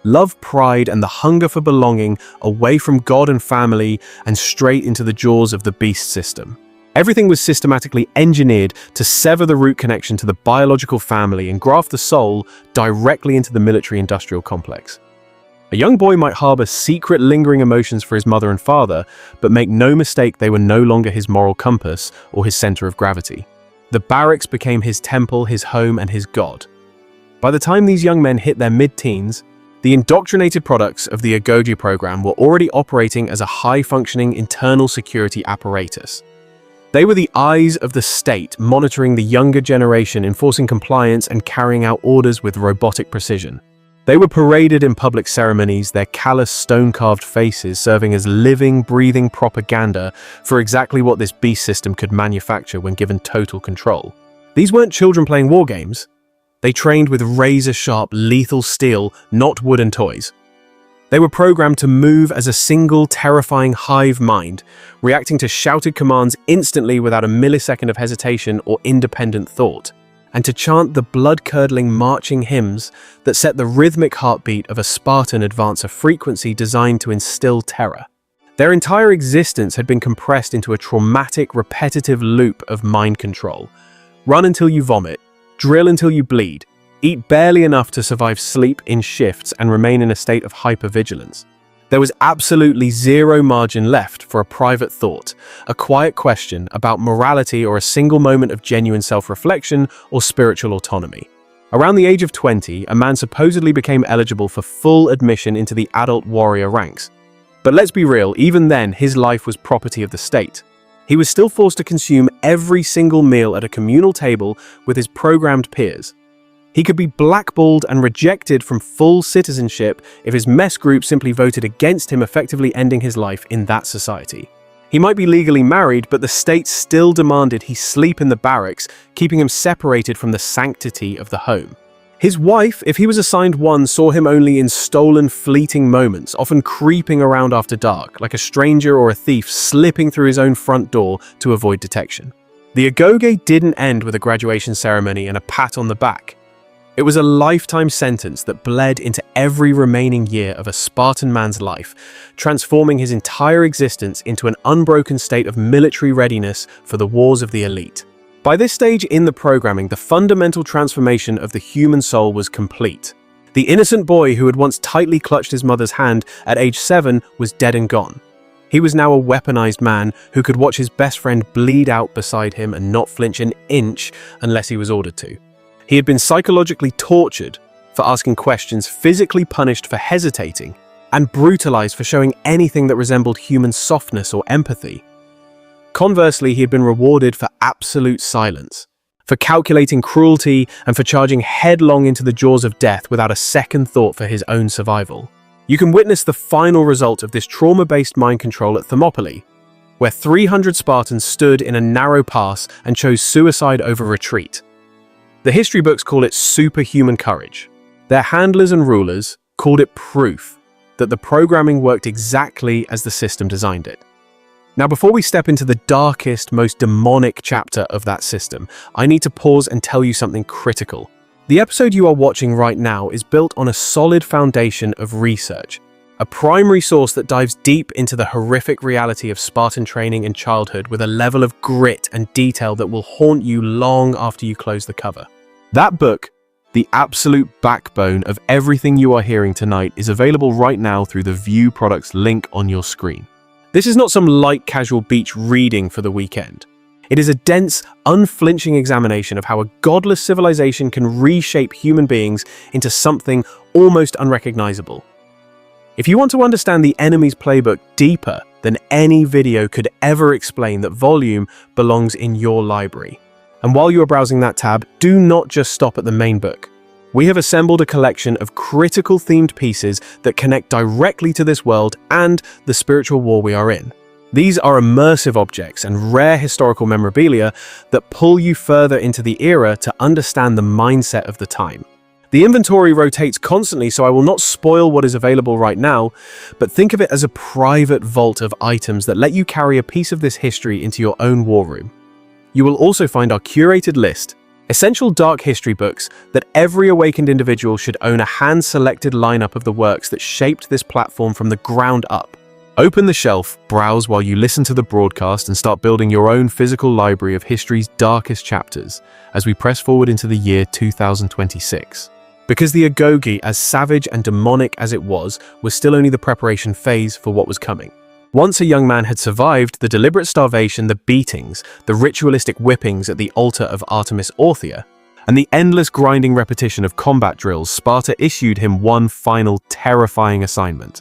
love, pride, and the hunger for belonging away from God and family and straight into the jaws of the beast system. Everything was systematically engineered to sever the root connection to the biological family and graft the soul directly into the military-industrial complex. A young boy might harbor secret lingering emotions for his mother and father, but make no mistake they were no longer his moral compass or his center of gravity. The barracks became his temple, his home, and his god. By the time these young men hit their mid-teens, the indoctrinated products of the Agoge program were already operating as a high-functioning internal security apparatus. They were the eyes of the state, monitoring the younger generation, enforcing compliance and carrying out orders with robotic precision. They were paraded in public ceremonies, their callous, stone-carved faces serving as living, breathing propaganda for exactly what this beast system could manufacture when given total control. These weren't children playing war games. They trained with razor-sharp, lethal steel, not wooden toys. They were programmed to move as a single, terrifying hive mind, reacting to shouted commands instantly without a millisecond of hesitation or independent thought, and to chant the blood-curdling marching hymns that set the rhythmic heartbeat of a Spartan advance a frequency designed to instill terror. Their entire existence had been compressed into a traumatic, repetitive loop of mind control. Run until you vomit, drill until you bleed, eat barely enough to survive sleep in shifts and remain in a state of hypervigilance. There was absolutely zero margin left for a private thought, a quiet question about morality, or a single moment of genuine self-reflection or spiritual autonomy. Around the age of 20, a man supposedly became eligible for full admission into the adult warrior ranks. But let's be real, even then, his life was property of the state. He was still forced to consume every single meal at a communal table with his programmed peers. He could be blackballed and rejected from full citizenship if his mess group simply voted against him, effectively ending his life in that society. He might be legally married, but the state still demanded he sleep in the barracks, keeping him separated from the sanctity of the home. His wife, if he was assigned one, saw him only in stolen, fleeting moments, often creeping around after dark, like a stranger or a thief slipping through his own front door to avoid detection. The Agoge didn't end with a graduation ceremony and a pat on the back. It was a lifetime sentence that bled into every remaining year of a Spartan man's life, transforming his entire existence into an unbroken state of military readiness for the wars of the elite. By this stage in the programming, the fundamental transformation of the human soul was complete. The innocent boy who had once tightly clutched his mother's hand at age 7 was dead and gone. He was now a weaponized man who could watch his best friend bleed out beside him and not flinch an inch unless he was ordered to. He had been psychologically tortured for asking questions, physically punished for hesitating, and brutalized for showing anything that resembled human softness or empathy. Conversely, he had been rewarded for absolute silence, for calculating cruelty, and for charging headlong into the jaws of death without a second thought for his own survival. You can witness the final result of this trauma-based mind control at Thermopylae, where 300 Spartans stood in a narrow pass and chose suicide over retreat. The history books call it superhuman courage. Their handlers and rulers called it proof that the programming worked exactly as the system designed it. Now, before we step into the darkest, most demonic chapter of that system, I need to pause and tell you something critical. The episode you are watching right now is built on a solid foundation of research, a primary source that dives deep into the horrific reality of Spartan training in childhood with a level of grit and detail that will haunt you long after you close the cover. That book, the absolute backbone of everything you are hearing tonight, is available right now through the View Products link on your screen. This is not some light casual beach reading for the weekend. It is a dense, unflinching examination of how a godless civilization can reshape human beings into something almost unrecognizable. If you want to understand the enemy's playbook deeper than any video could ever explain, that volume belongs in your library. And while you are browsing that tab, do not just stop at the main book. We have assembled a collection of critical themed pieces that connect directly to this world and the spiritual war we are in. These are immersive objects and rare historical memorabilia that pull you further into the era to understand the mindset of the time. The inventory rotates constantly, so I will not spoil what is available right now, but think of it as a private vault of items that let you carry a piece of this history into your own war room. You will also find our curated list, essential dark history books that every awakened individual should own, a hand-selected lineup of the works that shaped this platform from the ground up. Open the shelf, browse while you listen to the broadcast, and start building your own physical library of history's darkest chapters as we press forward into the year 2026. Because the Agoge, as savage and demonic as it was still only the preparation phase for what was coming. Once a young man had survived the deliberate starvation, the beatings, the ritualistic whippings at the altar of Artemis Orthia, and the endless grinding repetition of combat drills, Sparta issued him one final terrifying assignment.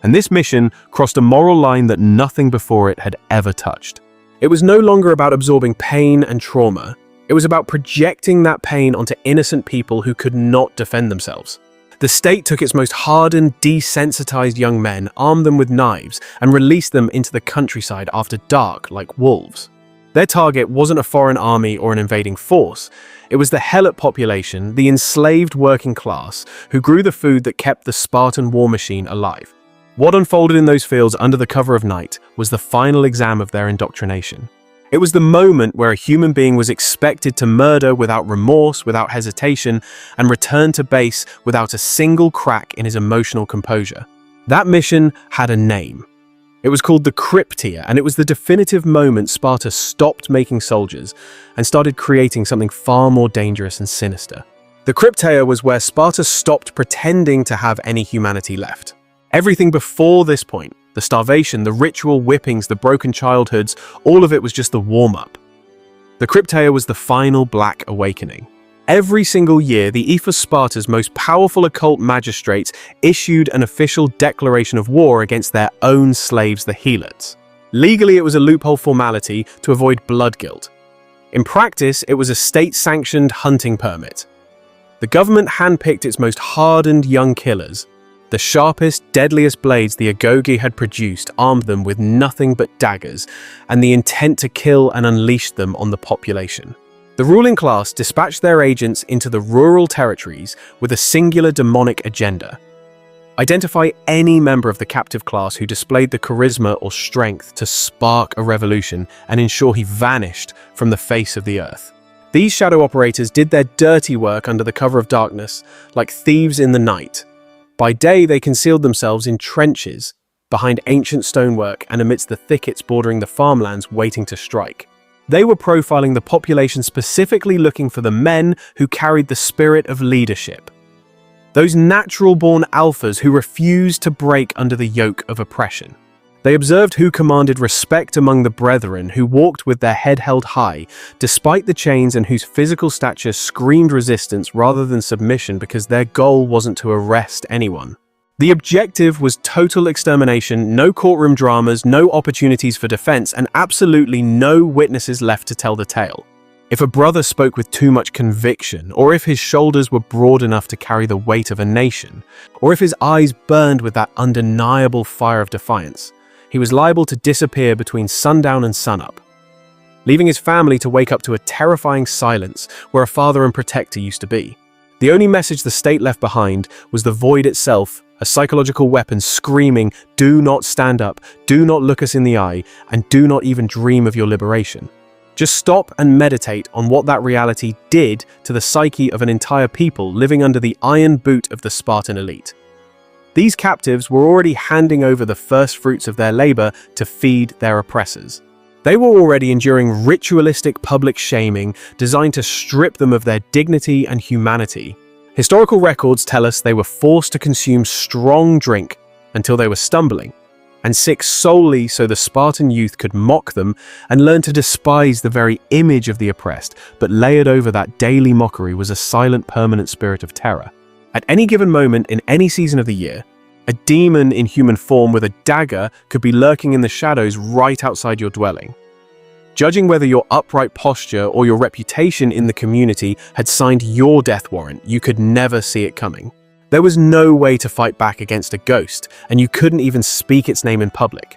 And this mission crossed a moral line that nothing before it had ever touched. It was no longer about absorbing pain and trauma. It was about projecting that pain onto innocent people who could not defend themselves. The state took its most hardened, desensitized young men, armed them with knives, and released them into the countryside after dark like wolves. Their target wasn't a foreign army or an invading force. It was the helot population, the enslaved working class, who grew the food that kept the Spartan war machine alive. What unfolded in those fields under the cover of night was the final exam of their indoctrination. It was the moment where a human being was expected to murder without remorse, without hesitation, and return to base without a single crack in his emotional composure. That mission had a name. It was called the Cryptia, and it was the definitive moment Sparta stopped making soldiers and started creating something far more dangerous and sinister. The Cryptia was where Sparta stopped pretending to have any humanity left. Everything before this point, the starvation, the ritual whippings, the broken childhoods, all of it was just the warm-up. The Cryptia was the final Black Awakening. Every single year, the Ephos Sparta's most powerful occult magistrates issued an official declaration of war against their own slaves, the Helots. Legally, it was a loophole formality to avoid blood guilt. In practice, it was a state-sanctioned hunting permit. The government handpicked its most hardened young killers. The sharpest, deadliest blades the Agoge had produced armed them with nothing but daggers and the intent to kill and unleash them on the population. The ruling class dispatched their agents into the rural territories with a singular demonic agenda. Identify any member of the captive class who displayed the charisma or strength to spark a revolution and ensure he vanished from the face of the earth. These shadow operators did their dirty work under the cover of darkness, like thieves in the night. By day, they concealed themselves in trenches, behind ancient stonework and amidst the thickets bordering the farmlands waiting to strike. They were profiling the population, specifically looking for the men who carried the spirit of leadership. Those natural-born alphas who refused to break under the yoke of oppression. They observed who commanded respect among the brethren, who walked with their head held high, despite the chains, and whose physical stature screamed resistance rather than submission because their goal wasn't to arrest anyone. The objective was total extermination, no courtroom dramas, no opportunities for defense, and absolutely no witnesses left to tell the tale. If a brother spoke with too much conviction, or if his shoulders were broad enough to carry the weight of a nation, or if his eyes burned with that undeniable fire of defiance, he was liable to disappear between sundown and sunup, leaving his family to wake up to a terrifying silence where a father and protector used to be. The only message the state left behind was the void itself a psychological weapon screaming, "Do not stand up, do not look us in the eye, and do not even dream of your liberation." Just stop and meditate on what that reality did to the psyche of an entire people living under the iron boot of the Spartan elite. These captives were already handing over the first fruits of their labor to feed their oppressors. They were already enduring ritualistic public shaming designed to strip them of their dignity and humanity. Historical records tell us they were forced to consume strong drink until they were stumbling, and sick solely so the Spartan youth could mock them and learn to despise the very image of the oppressed, but layered over that daily mockery was a silent, permanent spirit of terror. At any given moment in any season of the year, a demon in human form with a dagger could be lurking in the shadows right outside your dwelling. Judging whether your upright posture or your reputation in the community had signed your death warrant, you could never see it coming. There was no way to fight back against a ghost, and you couldn't even speak its name in public.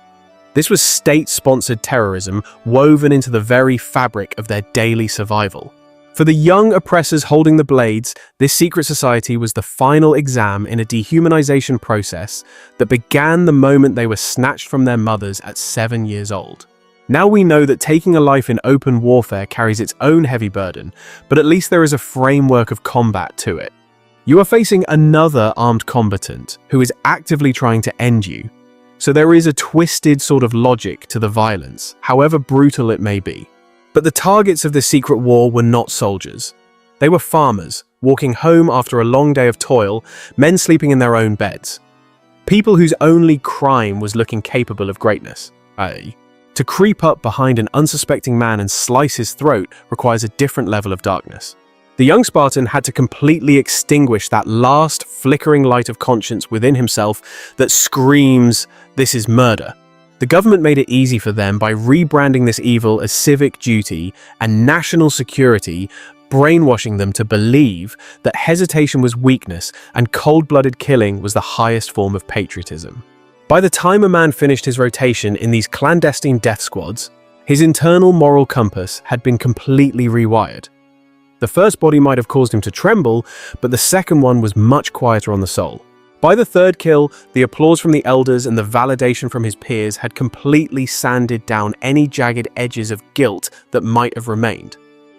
This was state-sponsored terrorism woven into the very fabric of their daily survival. For the young oppressors holding the blades, this secret society was the final exam in a dehumanization process that began the moment they were snatched from their mothers at 7 years old. Now we know that taking a life in open warfare carries its own heavy burden, but at least there is a framework of combat to it. You are facing another armed combatant who is actively trying to end you, so there is a twisted sort of logic to the violence, however brutal it may be. But the targets of this secret war were not soldiers. They were farmers, walking home after a long day of toil, men sleeping in their own beds. People whose only crime was looking capable of greatness. To creep up behind an unsuspecting man and slice his throat requires a different level of darkness. The young Spartan had to completely extinguish that last flickering light of conscience within himself that screams, "This is murder." The government made it easy for them by rebranding this evil as civic duty and national security, brainwashing them to believe that hesitation was weakness and cold-blooded killing was the highest form of patriotism. By the time a man finished his rotation in these clandestine death squads, his internal moral compass had been completely rewired. The first body might have caused him to tremble, but the second one was much quieter on the soul. By the third kill, the applause from the elders and the validation from his peers had completely sanded down any jagged edges of guilt that might have remained.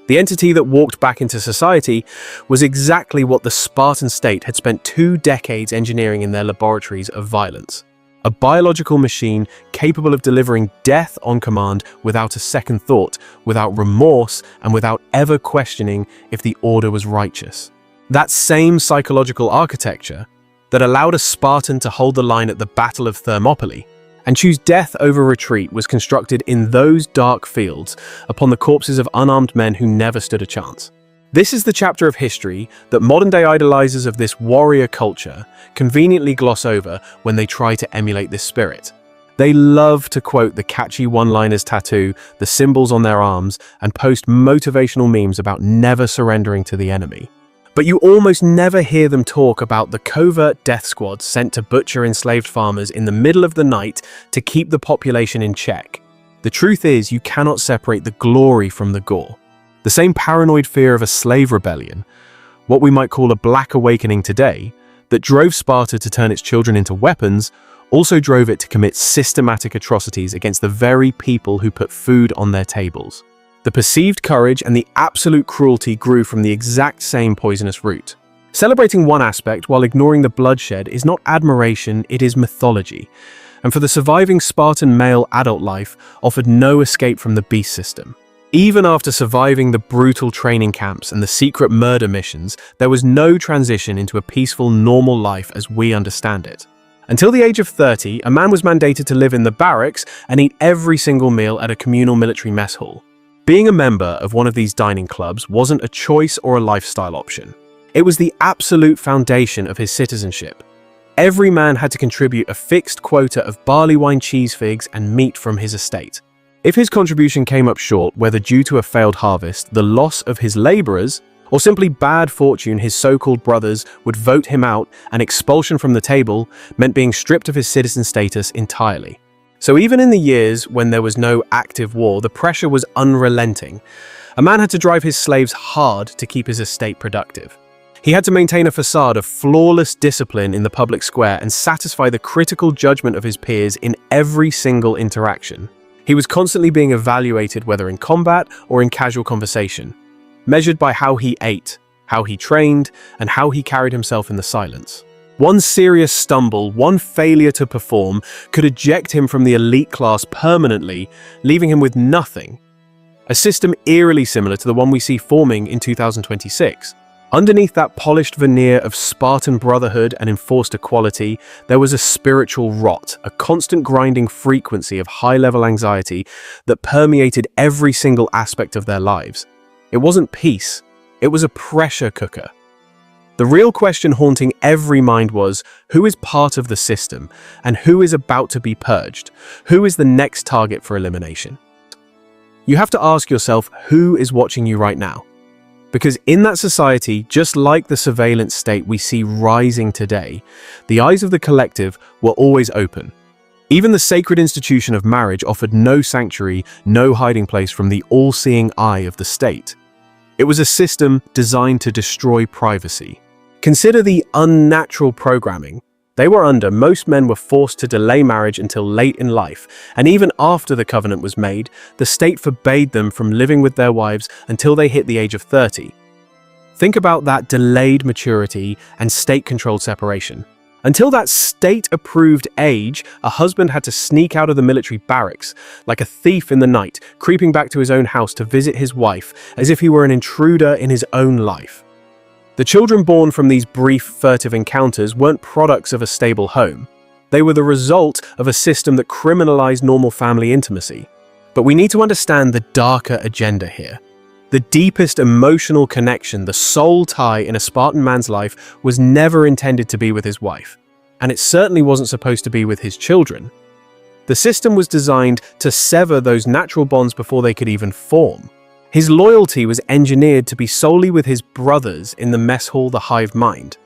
The entity that walked back into society was exactly what the Spartan state had spent 2 decades engineering in their laboratories of violence. A biological machine capable of delivering death on command without a second thought, without remorse, and without ever questioning if the order was righteous. That same psychological architecture that allowed a Spartan to hold the line at the Battle of Thermopylae and choose death over retreat was constructed in those dark fields upon the corpses of unarmed men who never stood a chance. This is the chapter of history that modern-day idolizers of this warrior culture conveniently gloss over when they try to emulate this spirit. They love to quote the catchy one-liners tattoo the symbols on their arms and post motivational memes about never surrendering to the enemy. But you almost never hear them talk about the covert death squads sent to butcher enslaved farmers in the middle of the night to keep the population in check. The truth is, you cannot separate the glory from the gore. The same paranoid fear of a slave rebellion, what we might call a black awakening today, that drove Sparta to turn its children into weapons, also drove it to commit systematic atrocities against the very people who put food on their tables. The perceived courage and the absolute cruelty grew from the exact same poisonous root. Celebrating one aspect while ignoring the bloodshed is not admiration, it is mythology. And for the surviving Spartan male adult life offered no escape from the beast system. Even after surviving the brutal training camps and the secret murder missions, there was no transition into a peaceful, normal life as we understand it. Until the age of 30, a man was mandated to live in the barracks and eat every single meal at a communal military mess hall. Being a member of one of these dining clubs wasn't a choice or a lifestyle option. It was the absolute foundation of his citizenship. Every man had to contribute a fixed quota of barley wine, cheese, figs, and meat from his estate. If his contribution came up short, whether due to a failed harvest, the loss of his laborers, or simply bad fortune, his so-called brothers would vote him out, and expulsion from the table meant being stripped of his citizen status entirely. So even in the years when there was no active war, the pressure was unrelenting. A man had to drive his slaves hard to keep his estate productive. He had to maintain a facade of flawless discipline in the public square and satisfy the critical judgment of his peers in every single interaction. He was constantly being evaluated, whether in combat or in casual conversation, measured by how he ate, how he trained, and how he carried himself in the silence. One serious stumble, one failure to perform, could eject him from the elite class permanently, leaving him with nothing. A system eerily similar to the one we see forming in 2026. Underneath that polished veneer of Spartan brotherhood and enforced equality, there was a spiritual rot, a constant grinding frequency of high-level anxiety that permeated every single aspect of their lives. It wasn't peace, it was a pressure cooker. The real question haunting every mind was, who is part of the system, and who is about to be purged? Who is the next target for elimination? You have to ask yourself, who is watching you right now? Because in that society, just like the surveillance state we see rising today, the eyes of the collective were always open. Even the sacred institution of marriage offered no sanctuary, no hiding place from the all-seeing eye of the state. It was a system designed to destroy privacy. Consider the unnatural programming they were under. Most men were forced to delay marriage until late in life, and even after the covenant was made, the state forbade them from living with their wives until they hit the age of 30. Think about that delayed maturity and state-controlled separation. Until that state-approved age, a husband had to sneak out of the military barracks, like a thief in the night, creeping back to his own house to visit his wife, as if he were an intruder in his own life. The children born from these brief, furtive encounters weren't products of a stable home. They were the result of a system that criminalized normal family intimacy. But we need to understand the darker agenda here. The deepest emotional connection, the soul tie in a Spartan man's life, was never intended to be with his wife. And it certainly wasn't supposed to be with his children. The system was designed to sever those natural bonds before they could even form. His loyalty was engineered to be solely with his brothers in the mess hall, the hive mind.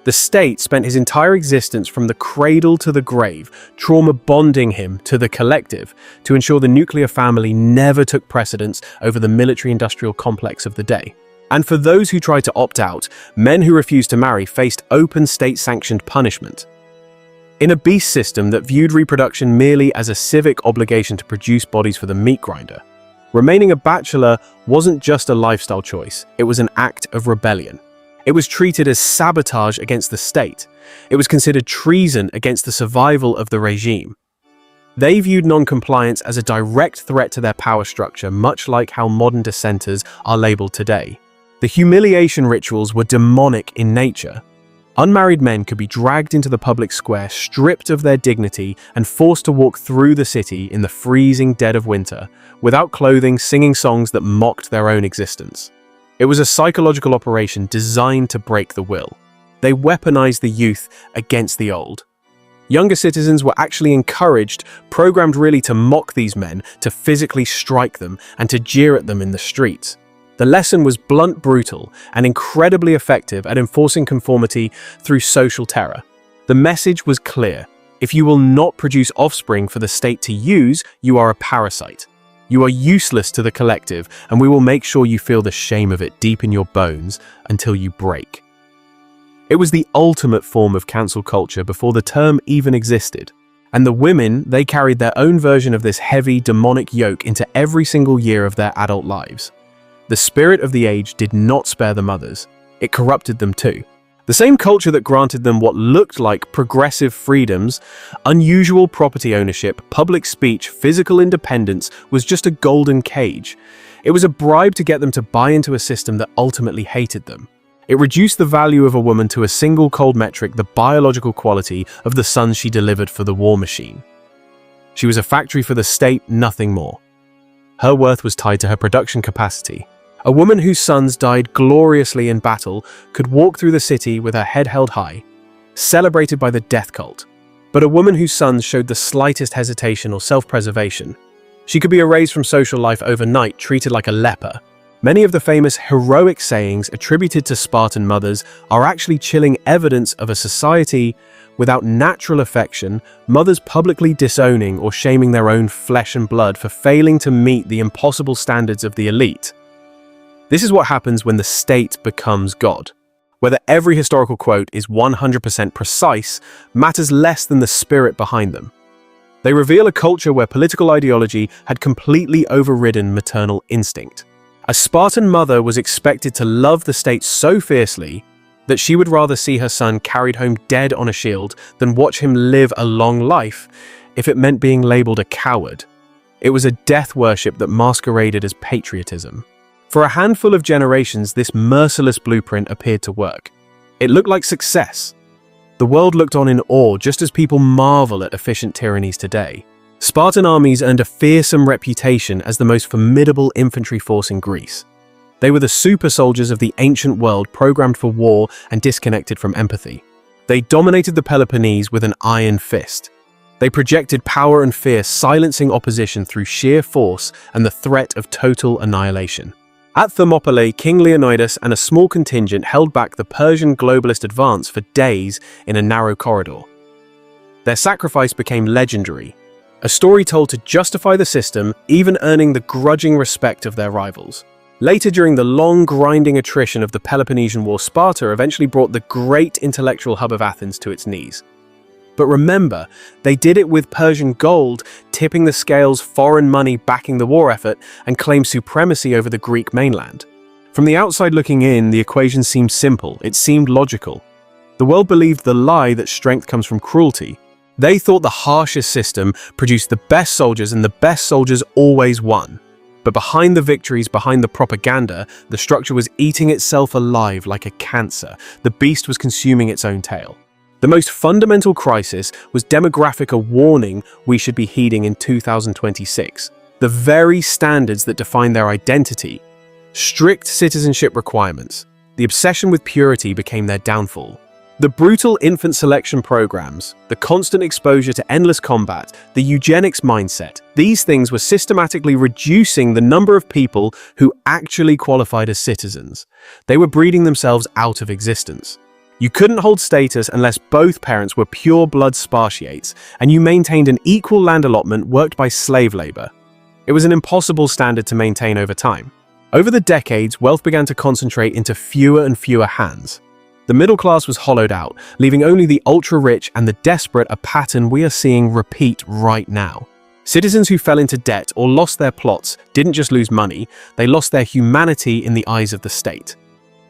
The state spent his entire existence from the cradle to the grave, trauma bonding him to the collective to ensure the nuclear family never took precedence over the military-industrial complex of the day. And for those who tried to opt out, men who refused to marry faced open state-sanctioned punishment. In a beast system that viewed reproduction merely as a civic obligation to produce bodies for the meat grinder, remaining a bachelor wasn't just a lifestyle choice, it was an act of rebellion. It was treated as sabotage against the state. It was considered treason against the survival of the regime. They viewed non-compliance as a direct threat to their power structure, much like how modern dissenters are labeled today. The humiliation rituals were demonic in nature. Unmarried men could be dragged into the public square, stripped of their dignity, and forced to walk through the city in the freezing dead of winter, without clothing, singing songs that mocked their own existence. It was a psychological operation designed to break the will. They weaponized the youth against the old. Younger citizens were actually encouraged, programmed really to mock these men, to physically strike them, and to jeer at them in the streets. The lesson was blunt, brutal, and incredibly effective at enforcing conformity through social terror. The message was clear. If you will not produce offspring for the state to use, you are a parasite. You are useless to the collective, and we will make sure you feel the shame of it deep in your bones until you break. It was the ultimate form of cancel culture before the term even existed. And the women, they carried their own version of this heavy, demonic yoke into every single year of their adult lives. The spirit of the age did not spare the mothers. It corrupted them too. The same culture that granted them what looked like progressive freedoms, unusual property ownership, public speech, physical independence was just a golden cage. It was a bribe to get them to buy into a system that ultimately hated them. It reduced the value of a woman to a single cold metric, the biological quality of the sons she delivered for the war machine. She was a factory for the state, nothing more. Her worth was tied to her production capacity. A woman whose sons died gloriously in battle could walk through the city with her head held high, celebrated by the death cult. But a woman whose sons showed the slightest hesitation or self-preservation, she could be erased from social life overnight, treated like a leper. Many of the famous heroic sayings attributed to Spartan mothers are actually chilling evidence of a society without natural affection, mothers publicly disowning or shaming their own flesh and blood for failing to meet the impossible standards of the elite. This is what happens when the state becomes God. Whether every historical quote is 100% precise matters less than the spirit behind them. They reveal a culture where political ideology had completely overridden maternal instinct. A Spartan mother was expected to love the state so fiercely that she would rather see her son carried home dead on a shield than watch him live a long life if it meant being labeled a coward. It was a death worship that masqueraded as patriotism. For a handful of generations, this merciless blueprint appeared to work. It looked like success. The world looked on in awe, just as people marvel at efficient tyrannies today. Spartan armies earned a fearsome reputation as the most formidable infantry force in Greece. They were the super soldiers of the ancient world, programmed for war and disconnected from empathy. They dominated the Peloponnese with an iron fist. They projected power and fear, silencing opposition through sheer force and the threat of total annihilation. At Thermopylae, King Leonidas and a small contingent held back the Persian globalist advance for days in a narrow corridor. Their sacrifice became legendary, a story told to justify the system, even earning the grudging respect of their rivals. Later, during the long, grinding attrition of the Peloponnesian War, Sparta eventually brought the great intellectual hub of Athens to its knees. But remember, they did it with Persian gold, tipping the scales, foreign money backing the war effort, and claimed supremacy over the Greek mainland. From the outside looking in, the equation seemed simple, it seemed logical. The world believed the lie that strength comes from cruelty. They thought the harshest system produced the best soldiers, and the best soldiers always won. But behind the victories, behind the propaganda, the structure was eating itself alive like a cancer. The beast was consuming its own tail. The most fundamental crisis was demographic, a warning we should be heeding in 2026. The very standards that define their identity. Strict citizenship requirements. The obsession with purity became their downfall. The brutal infant selection programs, the constant exposure to endless combat, the eugenics mindset, these things were systematically reducing the number of people who actually qualified as citizens. They were breeding themselves out of existence. You couldn't hold status unless both parents were pure-blood Spartiates, and you maintained an equal land allotment worked by slave labor. It was an impossible standard to maintain over time. Over the decades, wealth began to concentrate into fewer and fewer hands. The middle class was hollowed out, leaving only the ultra-rich and the desperate, a pattern we are seeing repeat right now. Citizens who fell into debt or lost their plots didn't just lose money, they lost their humanity in the eyes of the state.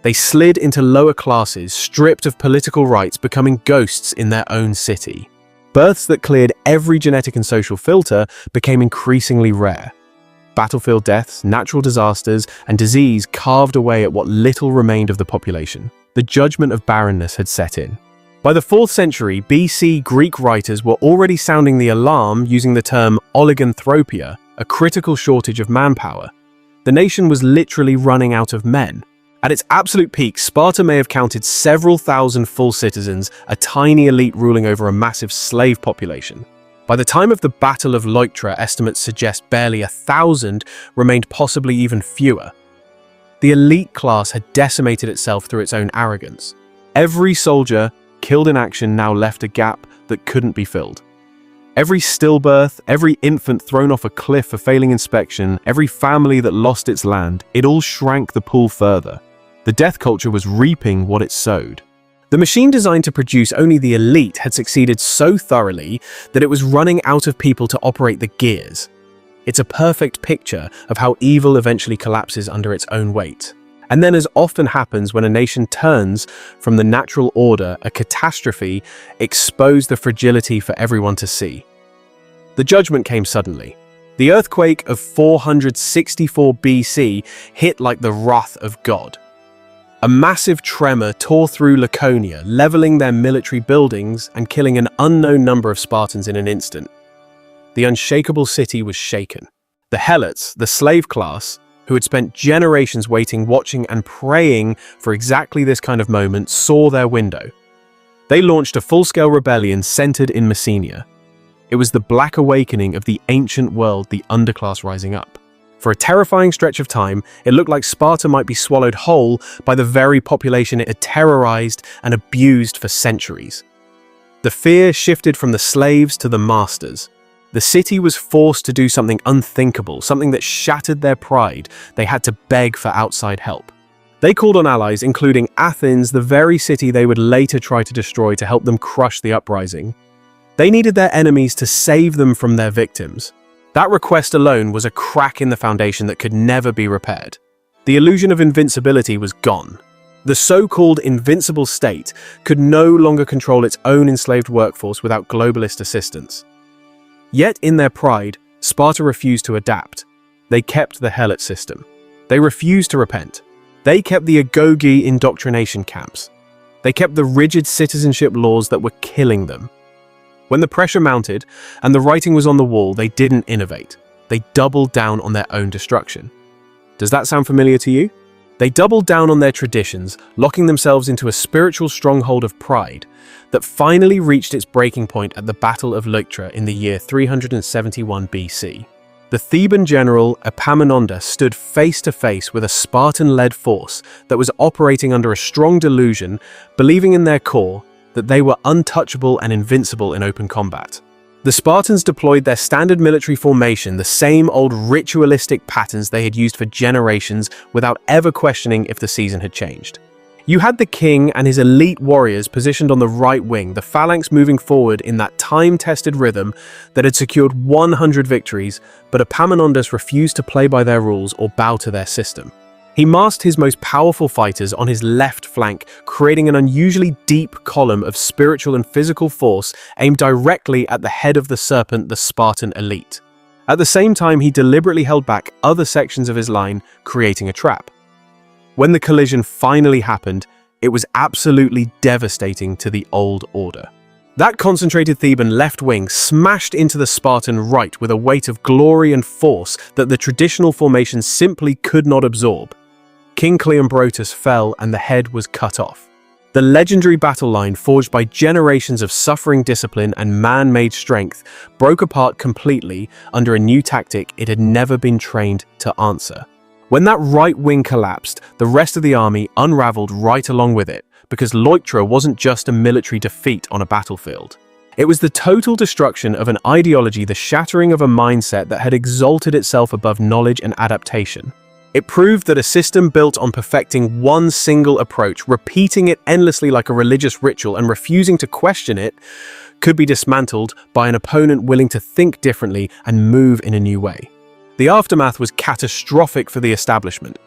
They slid into lower classes, stripped of political rights, becoming ghosts in their own city. Births that cleared every genetic and social filter became increasingly rare. Battlefield deaths, natural disasters, and disease carved away at what little remained of the population. The judgment of barrenness had set in. By the 4th century BC, Greek writers were already sounding the alarm using the term oliganthropia, a critical shortage of manpower. The nation was literally running out of men. At its absolute peak, Sparta may have counted several thousand full citizens, a tiny elite ruling over a massive slave population. By the time of the Battle of Leuctra, estimates suggest barely 1,000 remained, possibly even fewer. The elite class had decimated itself through its own arrogance. Every soldier killed in action now left a gap that couldn't be filled. Every stillbirth, every infant thrown off a cliff for failing inspection, every family that lost its land, it all shrank the pool further. The death culture was reaping what it sowed. The machine designed to produce only the elite had succeeded so thoroughly that it was running out of people to operate the gears. It's a perfect picture of how evil eventually collapses under its own weight. And then, as often happens when a nation turns from the natural order, a catastrophe exposed the fragility for everyone to see. The judgment came suddenly. The earthquake of 464 BC hit like the wrath of God. A massive tremor tore through Laconia, leveling their military buildings and killing an unknown number of Spartans in an instant. The unshakable city was shaken. The Helots, the slave class, who had spent generations waiting, watching, and praying for exactly this kind of moment, saw their window. They launched a full-scale rebellion centered in Messenia. It was the Black Awakening of the ancient world, the underclass rising up. For a terrifying stretch of time, it looked like Sparta might be swallowed whole by the very population it had terrorized and abused for centuries. The fear shifted from the slaves to the masters. The city was forced to do something unthinkable, something that shattered their pride. They had to beg for outside help. They called on allies, including Athens, the very city they would later try to destroy to help them crush the uprising. They needed their enemies to save them from their victims. That request alone was a crack in the foundation that could never be repaired. The illusion of invincibility was gone. The so-called invincible state could no longer control its own enslaved workforce without globalist assistance. Yet in their pride, Sparta refused to adapt. They kept the helot system. They refused to repent. They kept the agoge indoctrination camps. They kept the rigid citizenship laws that were killing them. When the pressure mounted and the writing was on the wall, they didn't innovate. They doubled down on their own destruction. Does that sound familiar to you? They doubled down on their traditions, locking themselves into a spiritual stronghold of pride that finally reached its breaking point at the Battle of Leuctra in the year 371 BC. The Theban general Epaminondas stood face to face with a Spartan-led force that was operating under a strong delusion, believing in their core that they were untouchable and invincible in open combat. The Spartans deployed their standard military formation, the same old ritualistic patterns they had used for generations without ever questioning if the season had changed. You had the king and his elite warriors positioned on the right wing, the phalanx moving forward in that time-tested rhythm that had secured 100 victories, but Epaminondas refused to play by their rules or bow to their system. He massed his most powerful fighters on his left flank, creating an unusually deep column of spiritual and physical force aimed directly at the head of the serpent, the Spartan elite. At the same time, he deliberately held back other sections of his line, creating a trap. When the collision finally happened, it was absolutely devastating to the old order. That concentrated Theban left wing smashed into the Spartan right with a weight of glory and force that the traditional formation simply could not absorb. King Cleombrotus fell and the head was cut off. The legendary battle line, forged by generations of suffering discipline and man-made strength, broke apart completely under a new tactic it had never been trained to answer. When that right wing collapsed, the rest of the army unraveled right along with it, because Leuctra wasn't just a military defeat on a battlefield. It was the total destruction of an ideology, the shattering of a mindset that had exalted itself above knowledge and adaptation. It proved that a system built on perfecting one single approach, repeating it endlessly like a religious ritual and refusing to question it, could be dismantled by an opponent willing to think differently and move in a new way. The aftermath was catastrophic for the establishment.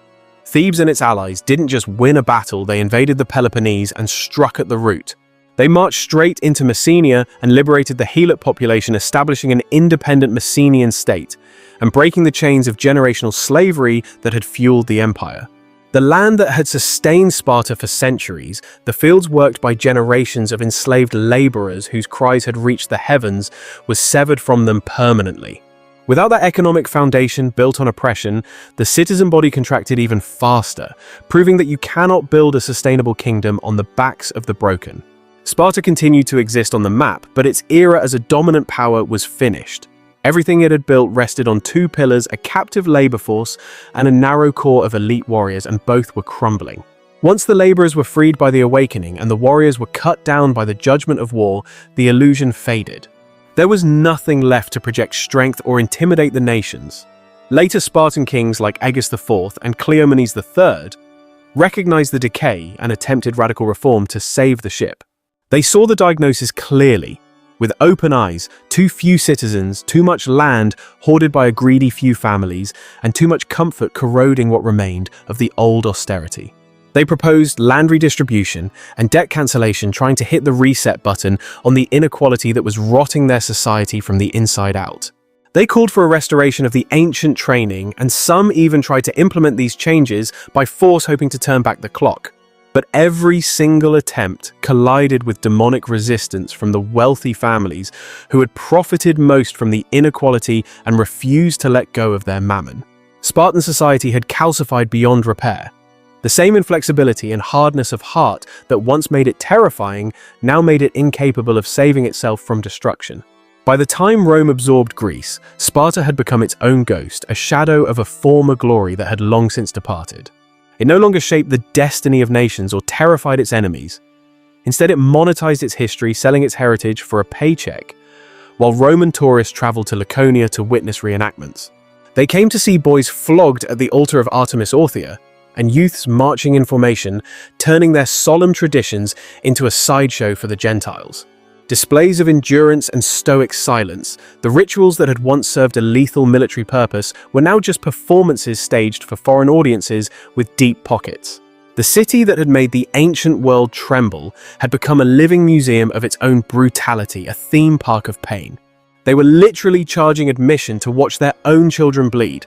Thebes and its allies didn't just win a battle, they invaded the Peloponnese and struck at the root. They marched straight into Messenia and liberated the Helot population, establishing an independent Messenian state and breaking the chains of generational slavery that had fueled the empire. The land that had sustained Sparta for centuries, the fields worked by generations of enslaved laborers whose cries had reached the heavens, was severed from them permanently. Without that economic foundation built on oppression, the citizen body contracted even faster, proving that you cannot build a sustainable kingdom on the backs of the broken. Sparta continued to exist on the map, but its era as a dominant power was finished. Everything it had built rested on two pillars, a captive labor force and a narrow core of elite warriors, and both were crumbling. Once the laborers were freed by the awakening and the warriors were cut down by the judgment of war, the illusion faded. There was nothing left to project strength or intimidate the nations. Later Spartan kings like Agis IV and Cleomenes III recognized the decay and attempted radical reform to save the ship. They saw the diagnosis clearly. With open eyes, too few citizens, too much land hoarded by a greedy few families, and too much comfort corroding what remained of the old austerity. They proposed land redistribution and debt cancellation, trying to hit the reset button on the inequality that was rotting their society from the inside out. They called for a restoration of the ancient training, and some even tried to implement these changes by force, hoping to turn back the clock. But every single attempt collided with demonic resistance from the wealthy families who had profited most from the inequality and refused to let go of their mammon. Spartan society had calcified beyond repair. The same inflexibility and hardness of heart that once made it terrifying now made it incapable of saving itself from destruction. By the time Rome absorbed Greece, Sparta had become its own ghost, a shadow of a former glory that had long since departed. It no longer shaped the destiny of nations or terrified its enemies. Instead, it monetized its history, selling its heritage for a paycheck, while Roman tourists traveled to Laconia to witness reenactments. They came to see boys flogged at the altar of Artemis Orthia, and youths marching in formation, turning their solemn traditions into a sideshow for the Gentiles. Displays of endurance and stoic silence, the rituals that had once served a lethal military purpose were now just performances staged for foreign audiences with deep pockets. The city that had made the ancient world tremble had become a living museum of its own brutality, a theme park of pain. They were literally charging admission to watch their own children bleed.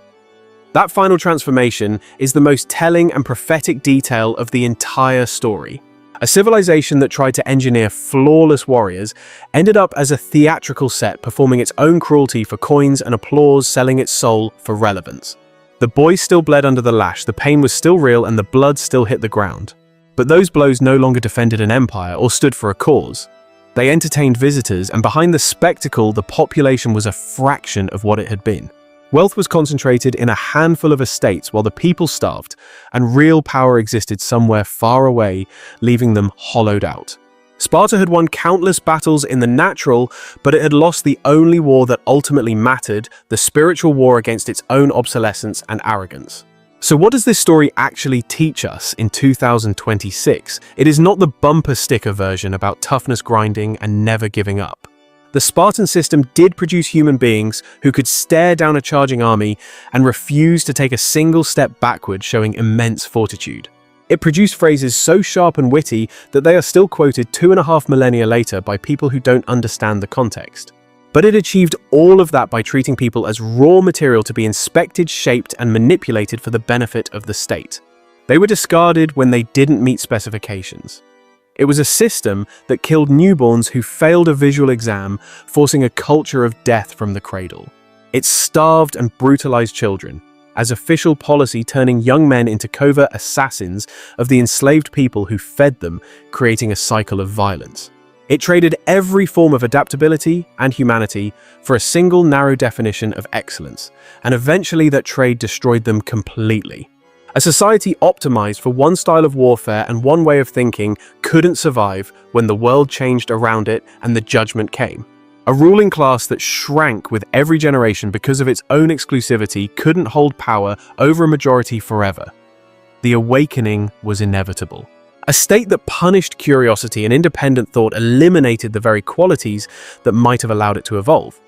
That final transformation is the most telling and prophetic detail of the entire story. A civilization that tried to engineer flawless warriors ended up as a theatrical set performing its own cruelty for coins and applause, selling its soul for relevance. The boys still bled under the lash, the pain was still real, and the blood still hit the ground. But those blows no longer defended an empire or stood for a cause. They entertained visitors, and behind the spectacle, the population was a fraction of what it had been. Wealth was concentrated in a handful of estates while the people starved, and real power existed somewhere far away, leaving them hollowed out. Sparta had won countless battles in the natural, but it had lost the only war that ultimately mattered, the spiritual war against its own obsolescence and arrogance. So what does this story actually teach us in 2026? It is not the bumper sticker version about toughness, grinding, and never giving up. The Spartan system did produce human beings who could stare down a charging army and refuse to take a single step backward, showing immense fortitude. It produced phrases so sharp and witty that they are still quoted 2.5 millennia later by people who don't understand the context. But it achieved all of that by treating people as raw material to be inspected, shaped, and manipulated for the benefit of the state. They were discarded when they didn't meet specifications. It was a system that killed newborns who failed a visual exam, forcing a culture of death from the cradle. It starved and brutalized children, as official policy, turning young men into covert assassins of the enslaved people who fed them, creating a cycle of violence. It traded every form of adaptability and humanity for a single narrow definition of excellence, and eventually that trade destroyed them completely. A society optimized for one style of warfare and one way of thinking couldn't survive when the world changed around it and the judgment came. A ruling class that shrank with every generation because of its own exclusivity couldn't hold power over a majority forever. The awakening was inevitable. A state that punished curiosity and independent thought eliminated the very qualities that might have allowed it to evolve.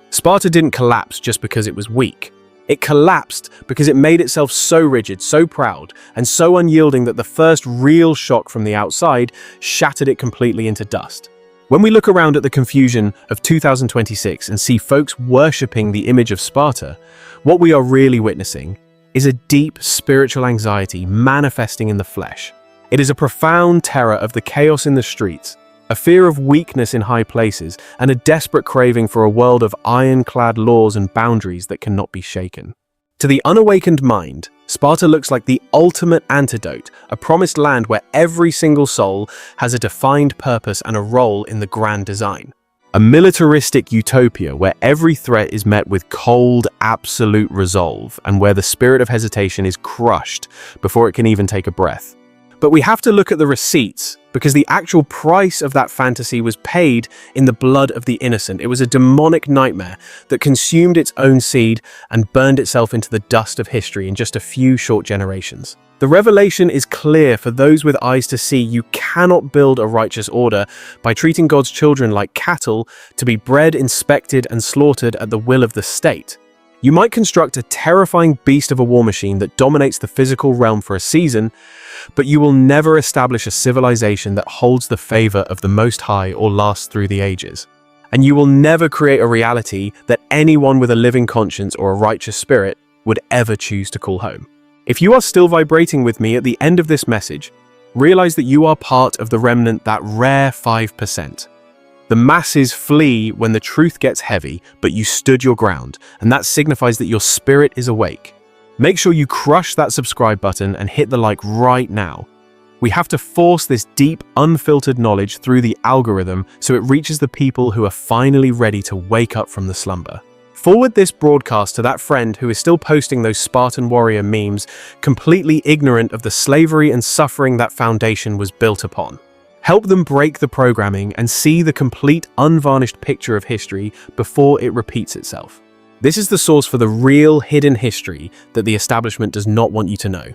Sparta didn't collapse just because it was weak. It collapsed because it made itself so rigid, so proud, and so unyielding that the first real shock from the outside shattered it completely into dust. When we look around at the confusion of 2026 and see folks worshipping the image of Sparta, what we are really witnessing is a deep spiritual anxiety manifesting in the flesh. It is a profound terror of the chaos in the streets, a fear of weakness in high places, and a desperate craving for a world of ironclad laws and boundaries that cannot be shaken. To the unawakened mind, Sparta looks like the ultimate antidote, a promised land where every single soul has a defined purpose and a role in the grand design. A militaristic utopia where every threat is met with cold, absolute resolve, and where the spirit of hesitation is crushed before it can even take a breath. But we have to look at the receipts, because the actual price of that fantasy was paid in the blood of the innocent. It was a demonic nightmare that consumed its own seed and burned itself into the dust of history in just a few short generations. The revelation is clear for those with eyes to see. You cannot build a righteous order by treating God's children like cattle to be bred, inspected, and slaughtered at the will of the state. You might construct a terrifying beast of a war machine that dominates the physical realm for a season, but you will never establish a civilization that holds the favor of the Most High or lasts through the ages. And you will never create a reality that anyone with a living conscience or a righteous spirit would ever choose to call home. If you are still vibrating with me at the end of this message, realize that you are part of the remnant, that rare 5%. The masses flee when the truth gets heavy, but you stood your ground, and that signifies that your spirit is awake. Make sure you crush that subscribe button and hit the like right now. We have to force this deep, unfiltered knowledge through the algorithm so it reaches the people who are finally ready to wake up from the slumber. Forward this broadcast to that friend who is still posting those Spartan warrior memes, completely ignorant of the slavery and suffering that foundation was built upon. Help them break the programming and see the complete, unvarnished picture of history before it repeats itself. This is the source for the real hidden history that the establishment does not want you to know.